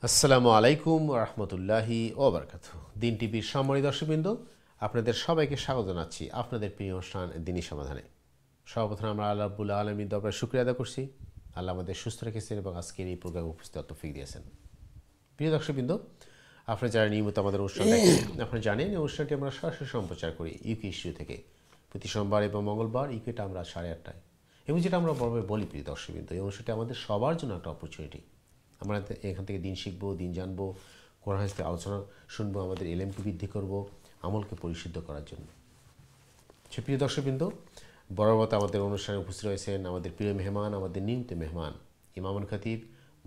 আসসালামু আলাইকুম রহমতুল্লাহি ওবরকাতুহু। দিন টিভির সম্মানিত দর্শকবৃন্দ, আপনাদের সবাইকে স্বাগত জানাচ্ছি আপনাদের প্রিয় অনুষ্ঠান দিনী সমাধানে। সর্বপ্রথম আমরা আল্লাহ রাব্বুল আলামিনের দরবারে শুকরিয়া আদায় করছি। আল্লাহ আমাদের সুস্থ রেখেছেন এবং আজকের এই প্রোগ্রামে উপস্থিত তৌফিক দিয়েছেন। প্রিয় দর্শকবৃন্দ, আপনারা যারা নিয়মিত আমাদের অনুষ্ঠান দেখেন, আপনারা জানেন এই অনুষ্ঠানটি আমরা সরাসরি সম্প্রচার করি ইউকে স্টুডিও থেকে প্রতি সোমবার এবং মঙ্গলবার। ইউকেটা আমরা 8:30টায়, এবং যেটা আমরা বরাবর বলি প্রিয় দর্শকবৃন্দ, এই অনুষ্ঠানটি আমাদের সবার জন্য একটা অপরচুনিটি। আমরা এখান থেকে দিন শিখবো, দিন জানবো, কোরআন হাদিস থেকে আলোচনা শুনবো, আমাদের এলেমকে বৃদ্ধি করব, আমলকে পরিশুদ্ধ করার জন্য। প্রিয় দর্শকবৃন্দ, বরাবর আমাদের অনুষ্ঠানে উপস্থিত রয়েছেন আমাদের প্রিয় মেহমান, আমাদের নিয়মিত মেহমান ইমামুল খতিব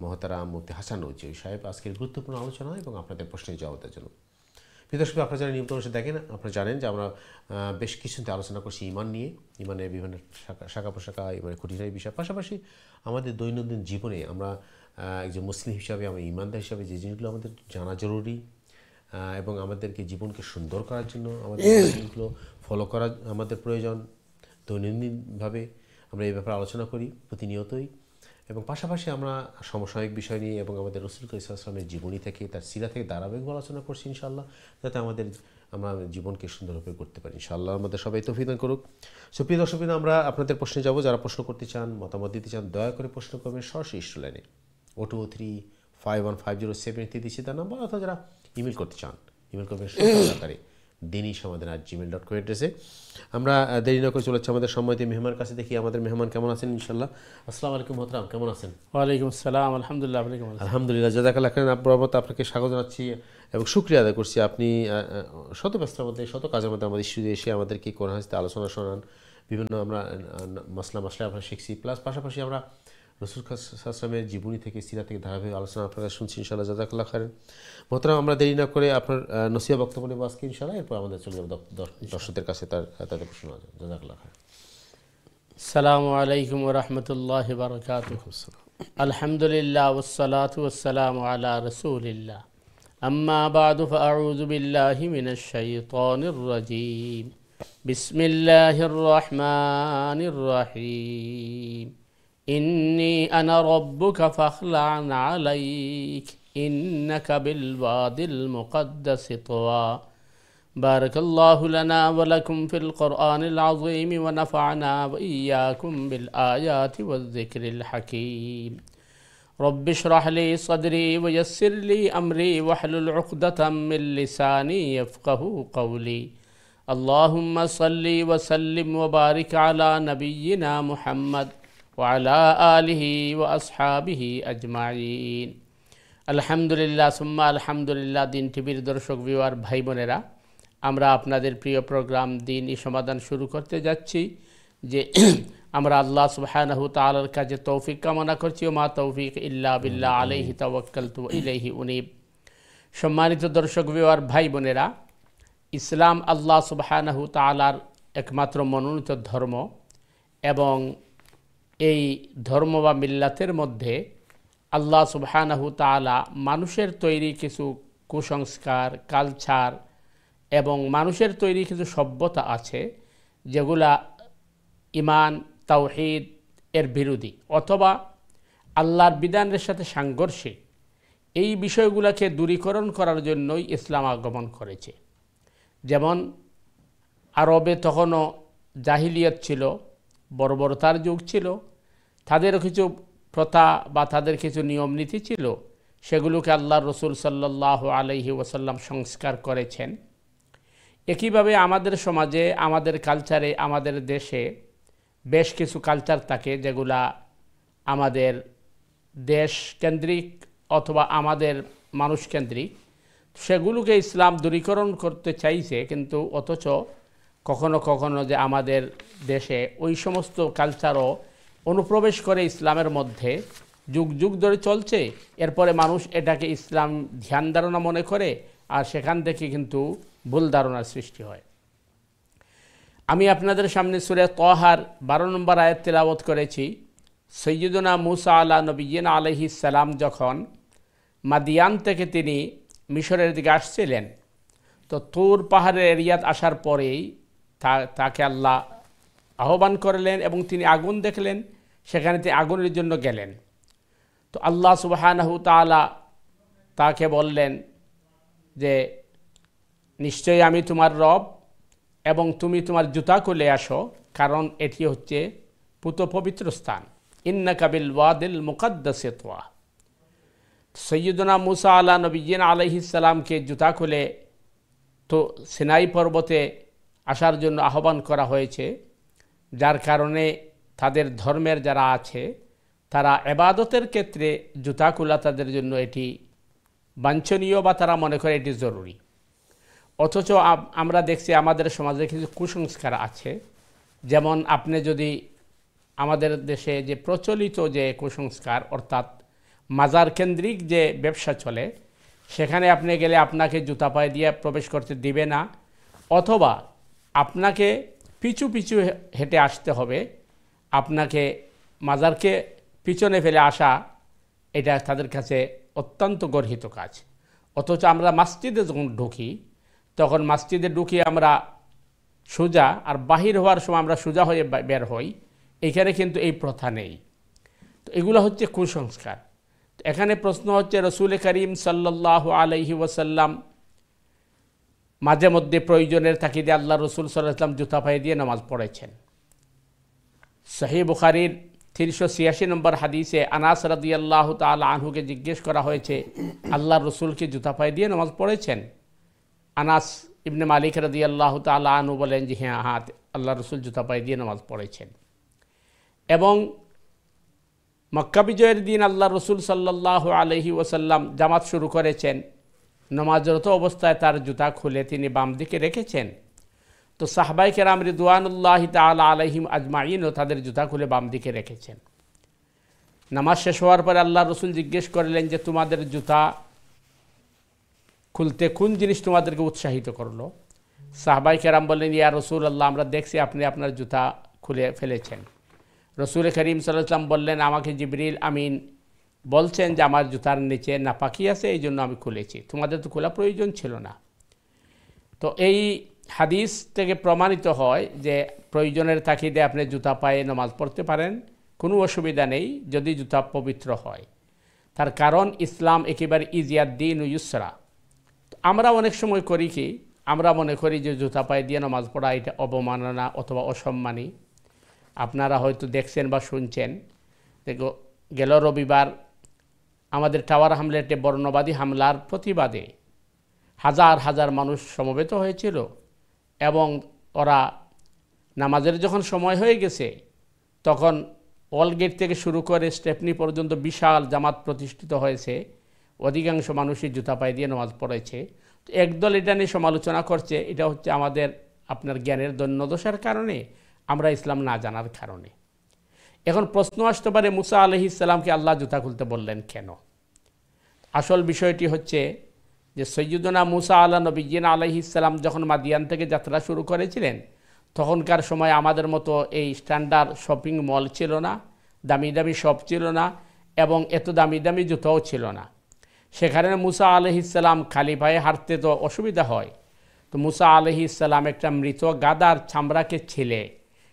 মোহতারাম মুফতি হাসান নওজী সাহেব আজকের গুরুত্বপূর্ণ আলোচনা এবং আপনাদের প্রশ্নের জবাব দেওয়ার জন্য। প্রিয় দর্শক, আপনারা যারা নিয়মিত অনুষ্ঠান দেখেন, আপনারা জানেন যে আমরা বেশ কিছুতে আলোচনা করছি ইমান নিয়ে, ইমানের বিভিন্ন শাখা প্রশাখা, ইমানের খুঁটিনাটি বিষয়, পাশাপাশি আমাদের দৈনন্দিন জীবনে আমরা একজন মুসলিম হিসাবে, আমরা ইমানদার হিসাবে যে জিনিসগুলো আমাদের জানা জরুরি এবং আমাদেরকে জীবনকে সুন্দর করার জন্য আমাদের জিনিসগুলো ফলো করা আমাদের প্রয়োজন, দৈনন্দিনভাবে আমরা এই ব্যাপারে আলোচনা করি প্রতিনিয়তই। এবং পাশাপাশি আমরা সমসাময়িক বিষয় নিয়ে এবং আমাদের রাসূল সাল্লাল্লাহু আলাইহি ওয়াসাল্লামের জীবনী থেকে, তার সিরা থেকে ধারাবাহিক আলোচনা করছি ইনশাআল্লাহ, যাতে আমরা জীবনকে সুন্দরভাবে করতে পারি ইনশাআল্লাহ। আমাদের সবাই তৌফিক দান করুক। প্রিয় দর্শকবৃন্দ, আমরা আপনাদের প্রশ্নে যাব। যারা প্রশ্ন করতে চান, মতামত দিতে চান, দয়া করে প্রশ্ন করবেন সরাসরি স্টুডিও লাইনে 02351507 দিচ্ছি তার নাম্বার, অথবা যারা ইমেল করতে চান, ইমেল করবেন সহকারে দিনী সমাধান@gmail.com এড্রেসে। আমরা দেরি না করে চলে যাচ্ছি আমাদের সম্মানিত মেহমানের কাছে। দেখি আমাদের মেহমান কেমন আছেন ইনশাআল্লাহ। আসসালামু আলাইকুম মোহতারাম, কেমন আছেন? ওয়ালাইকুম আসসালাম, আলহামদুলিল্লাহ। আলহামদুলিল্লাহ, জাযাকাল্লাহ খাইরান। আপনাকে স্বাগত জানাচ্ছি এবং শুকরিয়া আদায় করছি। আপনি শত ব্যস্ততার মধ্যে, শত কাজের মধ্যে আমাদের স্টুডিওতে এসে আমাদেরকে কোরআন হাদিস থেকে আলোচনা শোনান, বিভিন্ন আমরা মাসলা আমরা শিখছি, প্লাস পাশাপাশি আমরা রাসূল সাল্লাল্লাহু আলাইহি ওয়াসাল্লামের জীবনী থেকে, সিরা থেকে ধারাবাহিক আলোচনা আপনারা শুনছি ইনশাআল্লাহ। জাযাকাল্লাহ খাইরান। মোহতারাম, আমরা দেরি না করে আপনার নসিহত বক্তব্য নেব আজকে ইনশাআল্লাহ, এরপর আমাদের চলে যাব দর্শকদের কাছে তাদের প্রশ্ন। জাযাকাল্লাহ খাইরান। আসসালামু আলাইকুম ওয়া রাহমাতুল্লাহি ওয়া বারাকাতুহু। আলহামদুলিল্লাহ ওয়াসসালাতু ওয়াসসালামু আলা রাসূলিল্লাহ। আম্মা বা'দু ফাআউযু বিল্লাহি মিনাশ শাইতানির রাজীম। বিসমিল্লাহির রাহমানির রাহিম। ইন্নী আনা রাব্বুকা ফাখলা'ন আলাইক ইন্নাকা বিল ওয়াদিল মুকদ্দাসি তুওয়া। بارك الله لنا ولكم في القرآن العظيم ونفعنا وإياكم بالآيات والذكر الحكيم. رب اشرح لي صدري ويسر لي أمري واحلل عقدة من لساني يفقه قولي. اللهم صل وسلم وبارك على نبينا محمد وعلى آله وأصحابه أجمعين. الحمد لله ثم الحمد لله। দিন টিভির দর্শক ভিউয়ার ভাই বোনেরা, আমরা আপনাদের প্রিয় প্রোগ্রাম দিনী সমাধান শুরু করতে যাচ্ছি, যে আমরা আল্লাহ সুবহানাহু তাআলার কাছে তৌফিক কামনা করছি। ওয়া মা তৌফিক ইল্লা বিল্লাহ আলাইহি তাওয়াক্কালতু ওয়া ইলাইহি উনীব। সম্মানিত দর্শক ভিউয়ার ভাই বোনেরা, ইসলাম আল্লাহ সুবহানাহু তাআলার একমাত্র মনোনীত ধর্ম, এবং এই ধর্ম বা মিল্লাতের মধ্যে আল্লাহ সুবহানাহু তাআলা মানুষের তৈরি কিছু কুসংস্কার, কালচার এবং মানুষের তৈরি কিছু সভ্যতা আছে, যেগুলা ইমান, তাওহীদ এর বিরোধী অথবা আল্লাহর বিধানের সাথে সাংঘর্ষিক। এই বিষয়গুলোকে দূরীকরণ করার জন্যই ইসলাম আগমন করেছে। যেমন আরবে তখনও জাহিলিয়াত ছিল, বর্বরতার যুগ ছিল, তাদেরও কিছু প্রথা বা তাদের কিছু নিয়ম নীতি ছিল, সেগুলোকে আল্লাহর রাসূল সাল্লাল্লাহু আলাইহি ওয়াসাল্লাম সংস্কার করেছেন। একইভাবে আমাদের সমাজে, আমাদের কালচারে, আমাদের দেশে বেশ কিছু কালচার থাকে যেগুলা আমাদের দেশ কেন্দ্রিক অথবা আমাদের মানুষ কেন্দ্রিক। সেগুলোকে ইসলাম দূরীকরণ করতে চাইছে, কিন্তু অথচ কখনো কখনো যে আমাদের দেশে ওই সমস্ত কালচারও অনুপ্রবেশ করে ইসলামের মধ্যে, যুগ যুগ ধরে চলছে। এরপরে মানুষ এটাকে ইসলাম ধ্যান ধারণা মনে করে, আর সেখান থেকে কিন্তু ভুল ধারণার সৃষ্টি হয়। আমি আপনাদের সামনে সূরা তাহার 12 নম্বর আয়াত তেলাওয়াত করেছি। সাইয়্যিদুনা মূসা আলা নবিয়্যিনা আলাইহিস সালাম যখন মাদিয়ান থেকে তিনি মিশরের দিকে আসছিলেন, তো তুর পাহাড়ের এরিয়াত আসার পরেই তাকে আল্লাহ আহ্বান করলেন এবং তিনি আগুন দেখলেন, সেখানে তিনি আগুনের জন্য গেলেন। তো আল্লাহ সুবহানাহু তাআলা তাকে বললেন যে নিশ্চয়ই আমি তোমার রব এবং তুমি তোমার জুতা খুলে আসো, কারণ এটি হচ্ছে পুত পবিত্র স্থান। ইন্নাকা বিল ওয়াদিল মুকাদ্দাসে তুয়া। সৈয়দনা মুসা আলা নবিয়্যিন আলাইহিস সালামকে জুতা খুলে তো সিনাই পর্বতে আসার জন্য আহ্বান করা হয়েছে, যার কারণে তাদের ধর্মের যারা আছে তারা ইবাদতের ক্ষেত্রে জুতা খোলা তাদের জন্য এটি বাঞ্ছনীয় বা তারা মনে করে এটি জরুরি। অথচ আমরা দেখছি আমাদের সমাজে কিছু কুসংস্কার আছে। যেমন আপনি যদি আমাদের দেশে যে প্রচলিত যে কুসংস্কার, অর্থাৎ মাজার কেন্দ্রিক যে ব্যবসা চলে, সেখানে আপনি গেলে আপনাকে জুতা পায়ে দিয়ে প্রবেশ করতে দিবে না, অথবা আপনাকে পিছু পিছু হেঁটে আসতে হবে, আপনাকে মাজারকে পিছনে ফেলে আসা এটা তাদের কাছে অত্যন্ত গর্হিত কাজ। অথচ আমরা মসজিদে যখন ঢুকি তখন মসজিদে ঢুকি আমরা সোজা, আর বাহির হওয়ার সময় আমরা সোজা হয়ে বের হই। এখানে কিন্তু এই প্রথা নেই। তো এগুলো হচ্ছে কুসংস্কার। এখানে প্রশ্ন হচ্ছে, রসুল করিম সাল্লাল্লাহু আলাইহি ওয়াসাল্লাম মাঝে মধ্যে প্রয়োজনের তাগিদে আল্লাহ রসুল সাল্লাল্লাহু আলাইহি ওয়াসাল্লাম জুতা পায়ে দিয়ে নামাজ পড়েছেন। সহিহ বুখারীর 386 নম্বর হাদিসে আনাস রাদিয়াল্লাহু তাআলা আনহুকে জিজ্ঞেস করা হয়েছে, আল্লাহ রসুলকে জুতা পায়ে দিয়ে নামাজ পড়েছেন? আনাস ইবনে মালিক রাদিয়াল্লাহু তাআলা আনহু বলেন যে হ্যাঁ, আল্লাহ রসুল জুতা পায়ে দিয়ে নামাজ পড়েছেন। এবং মক্কা বিজয়ের দিন আল্লাহ রসুল সাল্লাল্লাহু আলাইহি ওয়াসাল্লাম জামাত শুরু করেছেন, নামাজরত অবস্থায় তার জুতা খুলে তিনি বাম দিকে রেখেছেন। তো সাহাবায়ে কেরাম রিদওয়ানুল্লাহি তাআলা আলাইহিম আজমাইনও তাদের জুতা খুলে বাম দিকে রেখেছেন। নামাজ শেষ হওয়ার পরে আল্লাহ রসুল জিজ্ঞেস করলেন যে তোমাদের জুতা খুলতে কোন জিনিস তোমাদেরকে উৎসাহিত করলো? সাহাবায়ে কেরাম বললেন, ইয়া রাসূলুল্লাহ, আমরা দেখছি আপনি আপনার জুতা খুলে ফেলেছেন। রসুল করিম সাল্লাল্লাহু আলাইহি ওয়াসাল্লাম বললেন, আমাকে জিবরিল আমিন বলছেন যে আমার জুতার নিচে নাপাকি আছে, এই জন্য আমি খুলেছি, তোমাদের তো খোলা প্রয়োজন ছিল না। তো এই হাদিস থেকে প্রমাণিত হয় যে প্রয়োজনের তাগিদে আপনি জুতা পায়ে নামাজ পড়তে পারেন, কোনো অসুবিধা নেই যদি জুতা পবিত্র হয়। তার কারণ ইসলাম একেবারে ইজিয়াদ্দিন ও ইউসরা। আমরা অনেক সময় করি কি, আমরা মনে করি যে জুতা পায়ে দিয়ে নামাজ পড়া এটা অবমাননা অথবা অসম্মানী। আপনারা হয়তো দেখছেন বা শুনছেন, গেল রবিবার আমাদের টাওয়ার হামলেটে বর্ণবাদী হামলার প্রতিবাদে হাজার হাজার মানুষ সমবেত হয়েছিল, এবং ওরা নামাজের যখন সময় হয়ে গেছে তখন ওয়াল গেট থেকে শুরু করে স্টেপনি পর্যন্ত বিশাল জামাত প্রতিষ্ঠিত হয়েছে, অধিকাংশ মানুষই জুতা পায়ে দিয়ে নামাজ পড়েছে। তো একদল এটা নিয়ে সমালোচনা করছে, এটা হচ্ছে আমাদের আপনার জ্ঞানের দৈন্যদশার কারণে, আমরা ইসলাম না জানার কারণে। এখন প্রশ্ন আসতে পারে, মুসা আলাইহিস সালামকে আল্লাহ জুতা খুলতে বললেন কেন? আসল বিষয়টি হচ্ছে যে সৈয়দনা মুসা আলা নবিয়্যিন আলাইহিস সালাম যখন মাদিয়ান থেকে যাত্রা শুরু করেছিলেন, তখনকার সময় আমাদের মতো এই স্ট্যান্ডার্ড শপিং মল ছিল না, দামি দামি শপ ছিল না, এবং এত দামি দামি জুতাও ছিল না। সেখানে মুসা আলাইহিস সালাম খালি পায়ে হাঁটতে তো অসুবিধা হয়। তো মুসা আলাইহিস সালাম একটা মৃত গাদার চামড়াকে ছিলে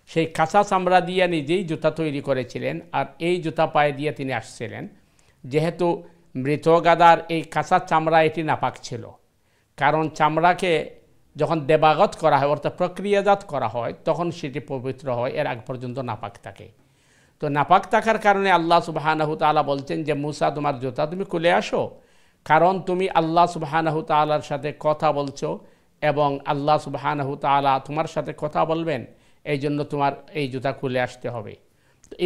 সেই কাঁচা চামড়া দিয়ে নিজেই জুতা তৈরি করেছিলেন, আর এই জুতা পায়ে দিয়ে তিনি আসছিলেন। যেহেতু মৃত গাদার এই কাঁচা চামড়া এটি নাপাক ছিল, কারণ চামড়াকে যখন দেবাগত করা হয় অর্থাৎ প্রক্রিয়াজাত করা হয় তখন সেটি পবিত্র হয়, এর আগ পর্যন্ত নাপাক থাকে। তো নাপাক থাকার কারণে আল্লাহ সুবহানাহু তাআলা বলছেন যে মুসা, তোমার জুতা তুমি খুলে আসো, কারণ তুমি আল্লাহ সুবহানাহু তাআলার সাথে কথা বলছো এবং আল্লাহ সুবহানাহু তাআলা তোমার সাথে কথা বলবেন, এই জন্য তোমার এই জুতা খুলে আসতে হবে।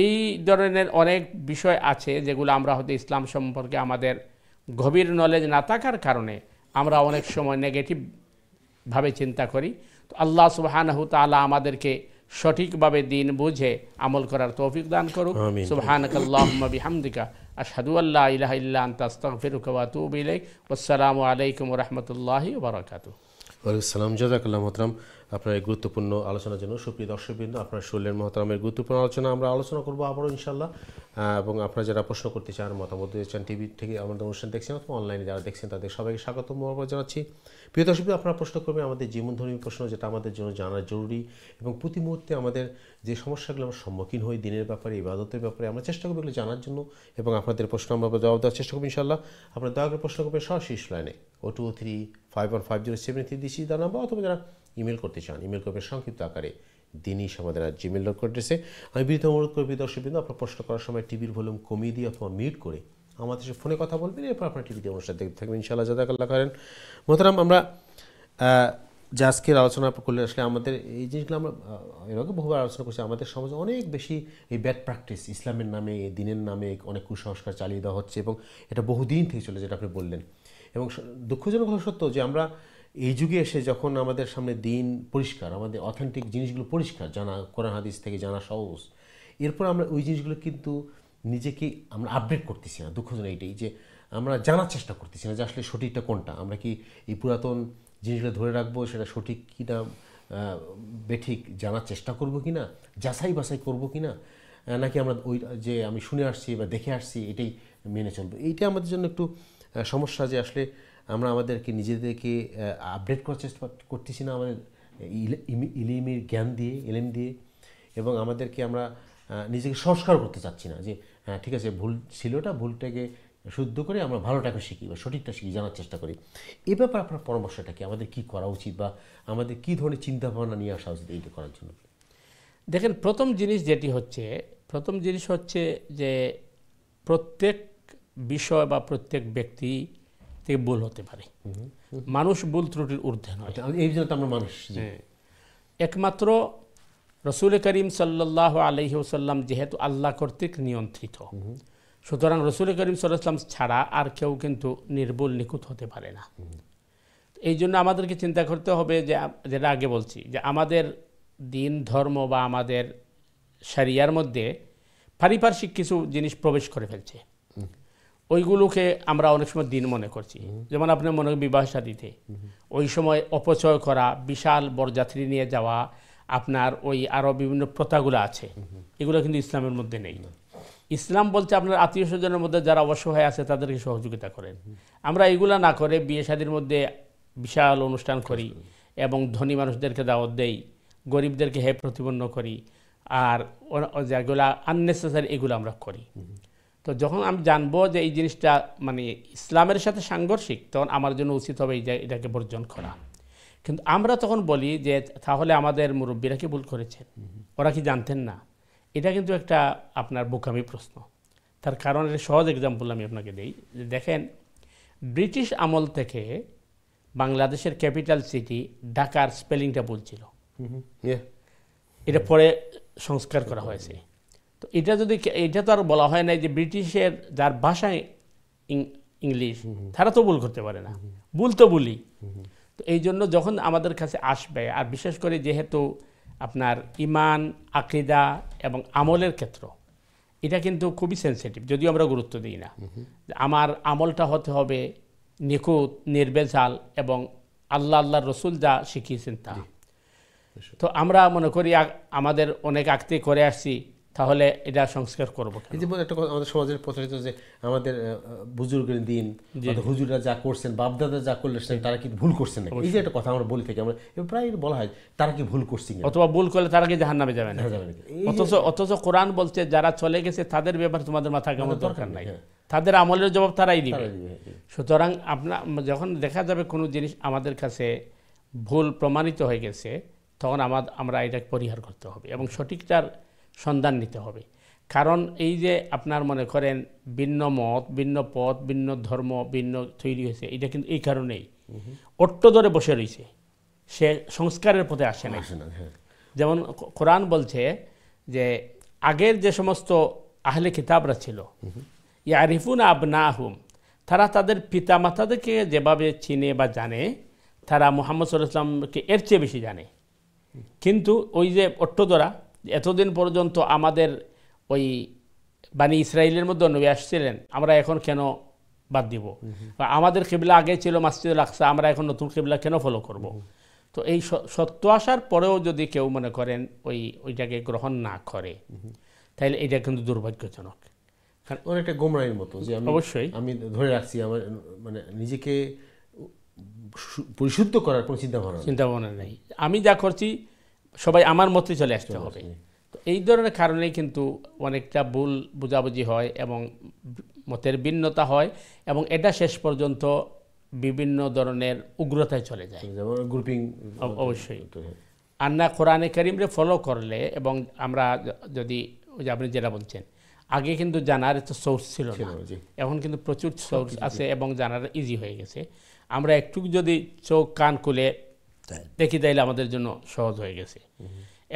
এই ধরনের অনেক বিষয় আছে যেগুলো আমরা হয়তো ইসলাম সম্পর্কে আমাদের গভীর নলেজ না থাকার কারণে আমরা অনেক সময় নেগেটিভভাবে চিন্তা করি। তো আল্লাহ সুবহানাহু তাআলা আমাদেরকে সঠিকভাবে দিন বুঝে আমল করার তৌফিক দান করুক। সুবহানাকাল্লাহুম্মা বিহামদিকা আশহাদু আল্লা ইলাহা ইল্লা আনতা আস্তাগফিরুকা ওয়া আতুবু ইলাইক। ওয়াসসালামু আলাইকুম ওয়া রাহমাতুল্লাহি ওয়া বারাকাতুহু। ওয়ালাইকুম সালাম, জাযাকাল্লাহ মোহতারাম আপনার এই গুরুত্বপূর্ণ আলোচনার জন্য। সুপ্রিয় দর্শকবৃন্দ, আপনার শুনলেন মোহতারামের গুরুত্বপূর্ণ আলোচনা। আমরা আলোচনা করবো আবারও ইনশাল্লাহ। এবং আপনারা যারা প্রশ্ন করতে চান, মতামত দিতে চান, টিভি থেকে আমাদের অনুষ্ঠান দেখছেন অথবা অনলাইনে যারা দেখছেন, তাদের সবাইকে স্বাগতম জানাচ্ছি। প্রিয় দর্শকবৃন্দ, আপনারা প্রশ্ন করবেন আমাদের জীবনধর্মী প্রশ্ন, যেটা আমাদের জন্য জানা জরুরি এবং প্রতি মুহূর্তে আমাদের যে সমস্যাগুলো আমরা সম্মুখীন হই দিনের ব্যাপারে, ইবাদতের ব্যাপারে, আমরা চেষ্টা করবো এগুলো জানার জন্য এবং আপনাদের প্রশ্ন আমরা জবাব দেওয়ার চেষ্টা করবো ইনশাল্লাহ। আপনারা দয়া করে প্রশ্ন করবেন সরাসরি লাইনে 0235150733 দিচ্ছি তার নাম্বার, অথবা যারা ইমেল করতে চান ইমেল করবেন সংক্ষিপ্ত আকারে dinish@gmail.com অ্যাড্রেসে। আমি বিনীত অনুরোধ করবি দর্শকবৃন্দ, আপনার প্রশ্ন করার সময় টিভির ভলিউম কমিয়ে দিয়ে অথবা মিউট করে আমাদের সাথে ফোনে কথা বলবেন, এরপর আপনার টিভিতে অনুষ্ঠান দেখতে থাকবেন ইনশাআল্লাহ। জাযাকাল্লাহ খাইরান। মোহতারাম, আমরা যে আজকের আলোচনা করলে আসলে আমাদের এই জিনিসগুলো আমরা এর আগে বহুবার আলোচনা করছি। আমাদের সমাজে অনেক বেশি এই ব্যাড প্র্যাকটিস, ইসলামের নামে, দিনের নামে অনেক কুসংস্কার চালিয়ে দেওয়া হচ্ছে এবং এটা বহুদিন থেকে চলে, যেটা আপনি বললেন। এবং দুঃখজনক হলো সত্য যে আমরা এই যুগে এসে যখন আমাদের সামনে দিন পরিষ্কার, আমাদের অথেন্টিক জিনিসগুলো পরিষ্কার জানা, কোরআন হাদিস থেকে জানা সহজ, এরপর আমরা ওই জিনিসগুলো কিন্তু নিজেকে আমরা আপডেট করতেছি না। দুঃখজনক এইটাই যে আমরা জানার চেষ্টা করতেছি না যে আসলে সঠিকটা কোনটা। আমরা কি এই পুরাতন জিনিসগুলো ধরে রাখবো, সেটা সঠিক কি না বেঠিক জানার চেষ্টা করব কি না, যাচাই বাছাই করবো কি না, নাকি আমরা ওই যে আমি শুনে আসছি বা দেখে আসছি এটাই মেনে চলবো। এইটা আমাদের জন্য একটু সমস্যা, যে আসলে আমরা আমাদেরকে নিজেদেরকে আপডেট করার চেষ্টা করতেছি না আমাদের ইলমের জ্ঞান দিয়ে, এলেম দিয়ে, এবং আমাদেরকে আমরা নিজেকে সংস্কার করতে চাচ্ছি না যে হ্যাঁ ঠিক আছে, ভুল ছিল, ভুলটাকে শুদ্ধ করে আমরা ভালোটাকে শিখি বা সঠিকটা শিখি, জানার চেষ্টা করি। এ ব্যাপারে আপনার পরামর্শটা কি? আমাদের কি করা উচিত বা আমাদের কি ধরনের চিন্তাভাবনা নিয়ে আসা উচিত এইটা করার জন্য? দেখেন, প্রথম জিনিস হচ্ছে যে প্রত্যেক বিষয় বা প্রত্যেক ব্যক্তি থেকে ভুল হতে পারে। মানুষ ভুল ত্রুটির ঊর্ধ্বে নয়, এই জন্য তো আমরা মানুষ। একমাত্র রসুল করিম সাল্লাল্লাহু আলাইহি ওয়াসাল্লাম যেহেতু আল্লাহ কর্তৃক নিয়ন্ত্রিত, সুতরাং রসুল করিম সাল্লাল্লাহু আলাইহি ওয়াসাল্লাম ছাড়া আর কেউ কিন্তু নির্ভুল নিখুঁত হতে পারে না। এই জন্য আমাদেরকে চিন্তা করতে হবে যে, যেটা আগে বলছি, যে আমাদের দিন ধর্ম বা আমাদের শরিয়ার মধ্যে পারিপার্শ্বিক কিছু জিনিস প্রবেশ করে ফেলছে, ওইগুলোকে আমরা অনেক সময় দিন মনে করছি। যেমন আপনার মনে বিবাহ শাদীতে ওই সময় অপচয় করা, বিশাল বরযাত্রী নিয়ে যাওয়া, আপনার ওই আরও বিভিন্ন প্রথাগুলো আছে, এগুলো কিন্তু ইসলামের মধ্যে নেই। ইসলাম বলছে আপনার আত্মীয় স্বজনের মধ্যে যারা অসহায় আছে তাদেরকে সহযোগিতা করেন। আমরা এগুলো না করে বিয়ে শাদীর মধ্যে বিশাল অনুষ্ঠান করি এবং ধনী মানুষদেরকে দাওয়াত দেই, গরিবদেরকে প্রতিপন্ন করি, আর যেগুলা আননেসেসারি এগুলো আমরা করি। তো যখন আমি জানবো যে এই জিনিসটা মানে ইসলামের সাথে সাংঘর্ষিক, তখন আমার জন্য উচিত হবে এটাকে বর্জন করা। কিন্তু আমরা তখন বলি যে তাহলে আমাদের মুরব্বীরা কি ভুল করেছেন, ওরা কি জানতেন না? এটা কিন্তু একটা আপনার বোকামি প্রশ্ন। তার কারণ একটা সহজ এক্সাম্পল আমি আপনাকে দিই। দেখেন, ব্রিটিশ আমল থেকে বাংলাদেশের ক্যাপিটাল সিটি ঢাকার স্পেলিংটা ভুল ছিল, এটা পরে সংস্কার করা হয়েছে। তো এটা তো আর বলা হয় নাই যে ব্রিটিশের যার ভাষায় ইংলিশ, তারা তো ভুল করতে পারে না, ভুল তো ভুলই। তো এই জন্য যখন আমাদের কাছে আসবে, আর বিশেষ করে যেহেতু আপনার ইমান, আকীদা এবং আমলের ক্ষেত্র, এটা কিন্তু খুবই সেন্সিটিভ, যদিও আমরা গুরুত্ব দিই না। আমার আমলটা হতে হবে নিখুঁত, নির্ভেজাল এবং আল্লাহর রসুল যা শিখিয়েছেন তা। তো আমরা মনে করি আমাদের অনেক আগে করে আসছি, তাহলে এটা সংস্কার করবো। এই যে একটা কথা আমাদের সমাজের প্রচলিত যে আমাদের বুজুর্গের দিন, হুজুররা যা করছেন, বাপদাদা যা করলেন, তারা কি ভুল করছেন না? এই যে একটা কথা আমরা বলি থাকি, আমরা প্রায় বলা হয় তারা কি ভুল করছি, অথবা ভুল করলে তারা কি জাহান্নামে যাবে না। অথচ কোরআন বলছে যারা চলে গেছে তাদের ব্যাপারে তোমাদের মাথা কামানোর দরকার নাই, তাদের আমলের জবাব তারাই দিবে। সুতরাং আপনার যখন দেখা যাবে কোনো জিনিস আমাদের কাছে ভুল প্রমাণিত হয়ে গেছে, তখন আমরা এটা পরিহার করতে হবে এবং সঠিকটার সন্ধান নিতে হবে। কারণ এই যে আপনার মনে করেন ভিন্ন মত, ভিন্ন পথ, ভিন্ন ধর্ম, ভিন্ন তৈরি হয়েছে, এটা কিন্তু এই কারণেই অট্ট ধরে বসে রয়েছে, সে সংস্কারের পথে আসে না। যেমন কোরআন বলছে যে আগের যে সমস্ত আহলে কিতাবরা ছিল, ইয়ারিফুনা আবনাহুম, তারা তাদের পিতা মাতাদেরকে যেভাবে চিনে বা জানে, তারা মুহাম্মদ সাল্লাল্লাহু আলাইহি ওয়াসাল্লামকে এর চেয়ে বেশি জানে। কিন্তু ওই যে অট্টদরা, এতদিন পর্যন্ত আমাদের ওই বানি ইসরায়েলের মধ্যে নবী আসছিলেন, আমরা এখন কেন বাদ দিব, বা আমাদের কিবলা আগে ছিল মসজিদুল আকসা, আমরা এখন নতুন কিবলা কেন ফলো করব। তো এই সত্য আসার পরেও যদি কেউ মনে করেন ওইটাকে গ্রহণ না করে, তাহলে এটা কিন্তু দুর্ভাগ্যজনক। অনেকটা গোমরাহির মতো, যে অবশ্যই আমি ধরে রাখছি আমার মানে নিজেকে পরিশুদ্ধ করার কোনো চিন্তা ভাবনা নেই, আমি যা করছি সবাই আমার মতে চলে আসতে হবে। তো এই ধরনের কারণেই কিন্তু অনেকটা ভুল বুঝাবুঝি হয় এবং মতের ভিন্নতা হয়, এবং এটা শেষ পর্যন্ত বিভিন্ন ধরনের উগ্রতায় চলে যায়, গ্রুপিং। অবশ্যই। আর না কোরআনে কারিমরে ফলো করলে, এবং আমরা যদি আপনি যেটা বলছেন, আগে কিন্তু জানার তো সোর্স ছিল না, এখন কিন্তু প্রচুর সোর্স আছে এবং জানার ইজি হয়ে গেছে। আমরা একটু যদি চোখ কান খুলে দেখি তাইলে আমাদের জন্য সহজ হয়ে গেছে।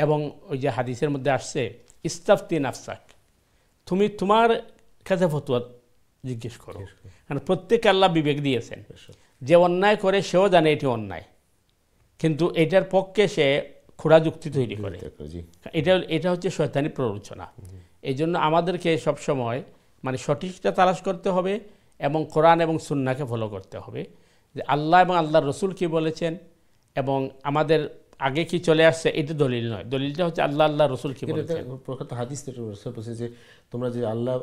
এবং ওই যে হাদিসের মধ্যে আসছে, ইস্তাফতি নাফসাক, তুমি তোমার কাছে ফতোয়া জিজ্ঞেস করো, কারণ প্রত্যেকে আল্লাহ বিবেক দিয়েছেন। যে অন্যায় করে সেও জানে এটি অন্যায়, কিন্তু এটার পক্ষে সে খোঁড়া যুক্তি তৈরি করে। এটা হচ্ছে শয়তানি প্ররোচনা। এই জন্য আমাদেরকে সবসময় মানে সঠিকটা তালাশ করতে হবে এবং কোরআন এবং সুন্নাহকে ফলো করতে হবে, যে আল্লাহ এবং আল্লাহর রসুল কি বলেছেন এবং আমাদের আগে কি চলে আসছে, এটা দলিল নয়। দলিলটা হচ্ছে আল্লাহ আল্লাহ রসুল কি বলেছেন। প্রখ্যাত হাদিস বলছে যে তোমরা যে আল্লাহ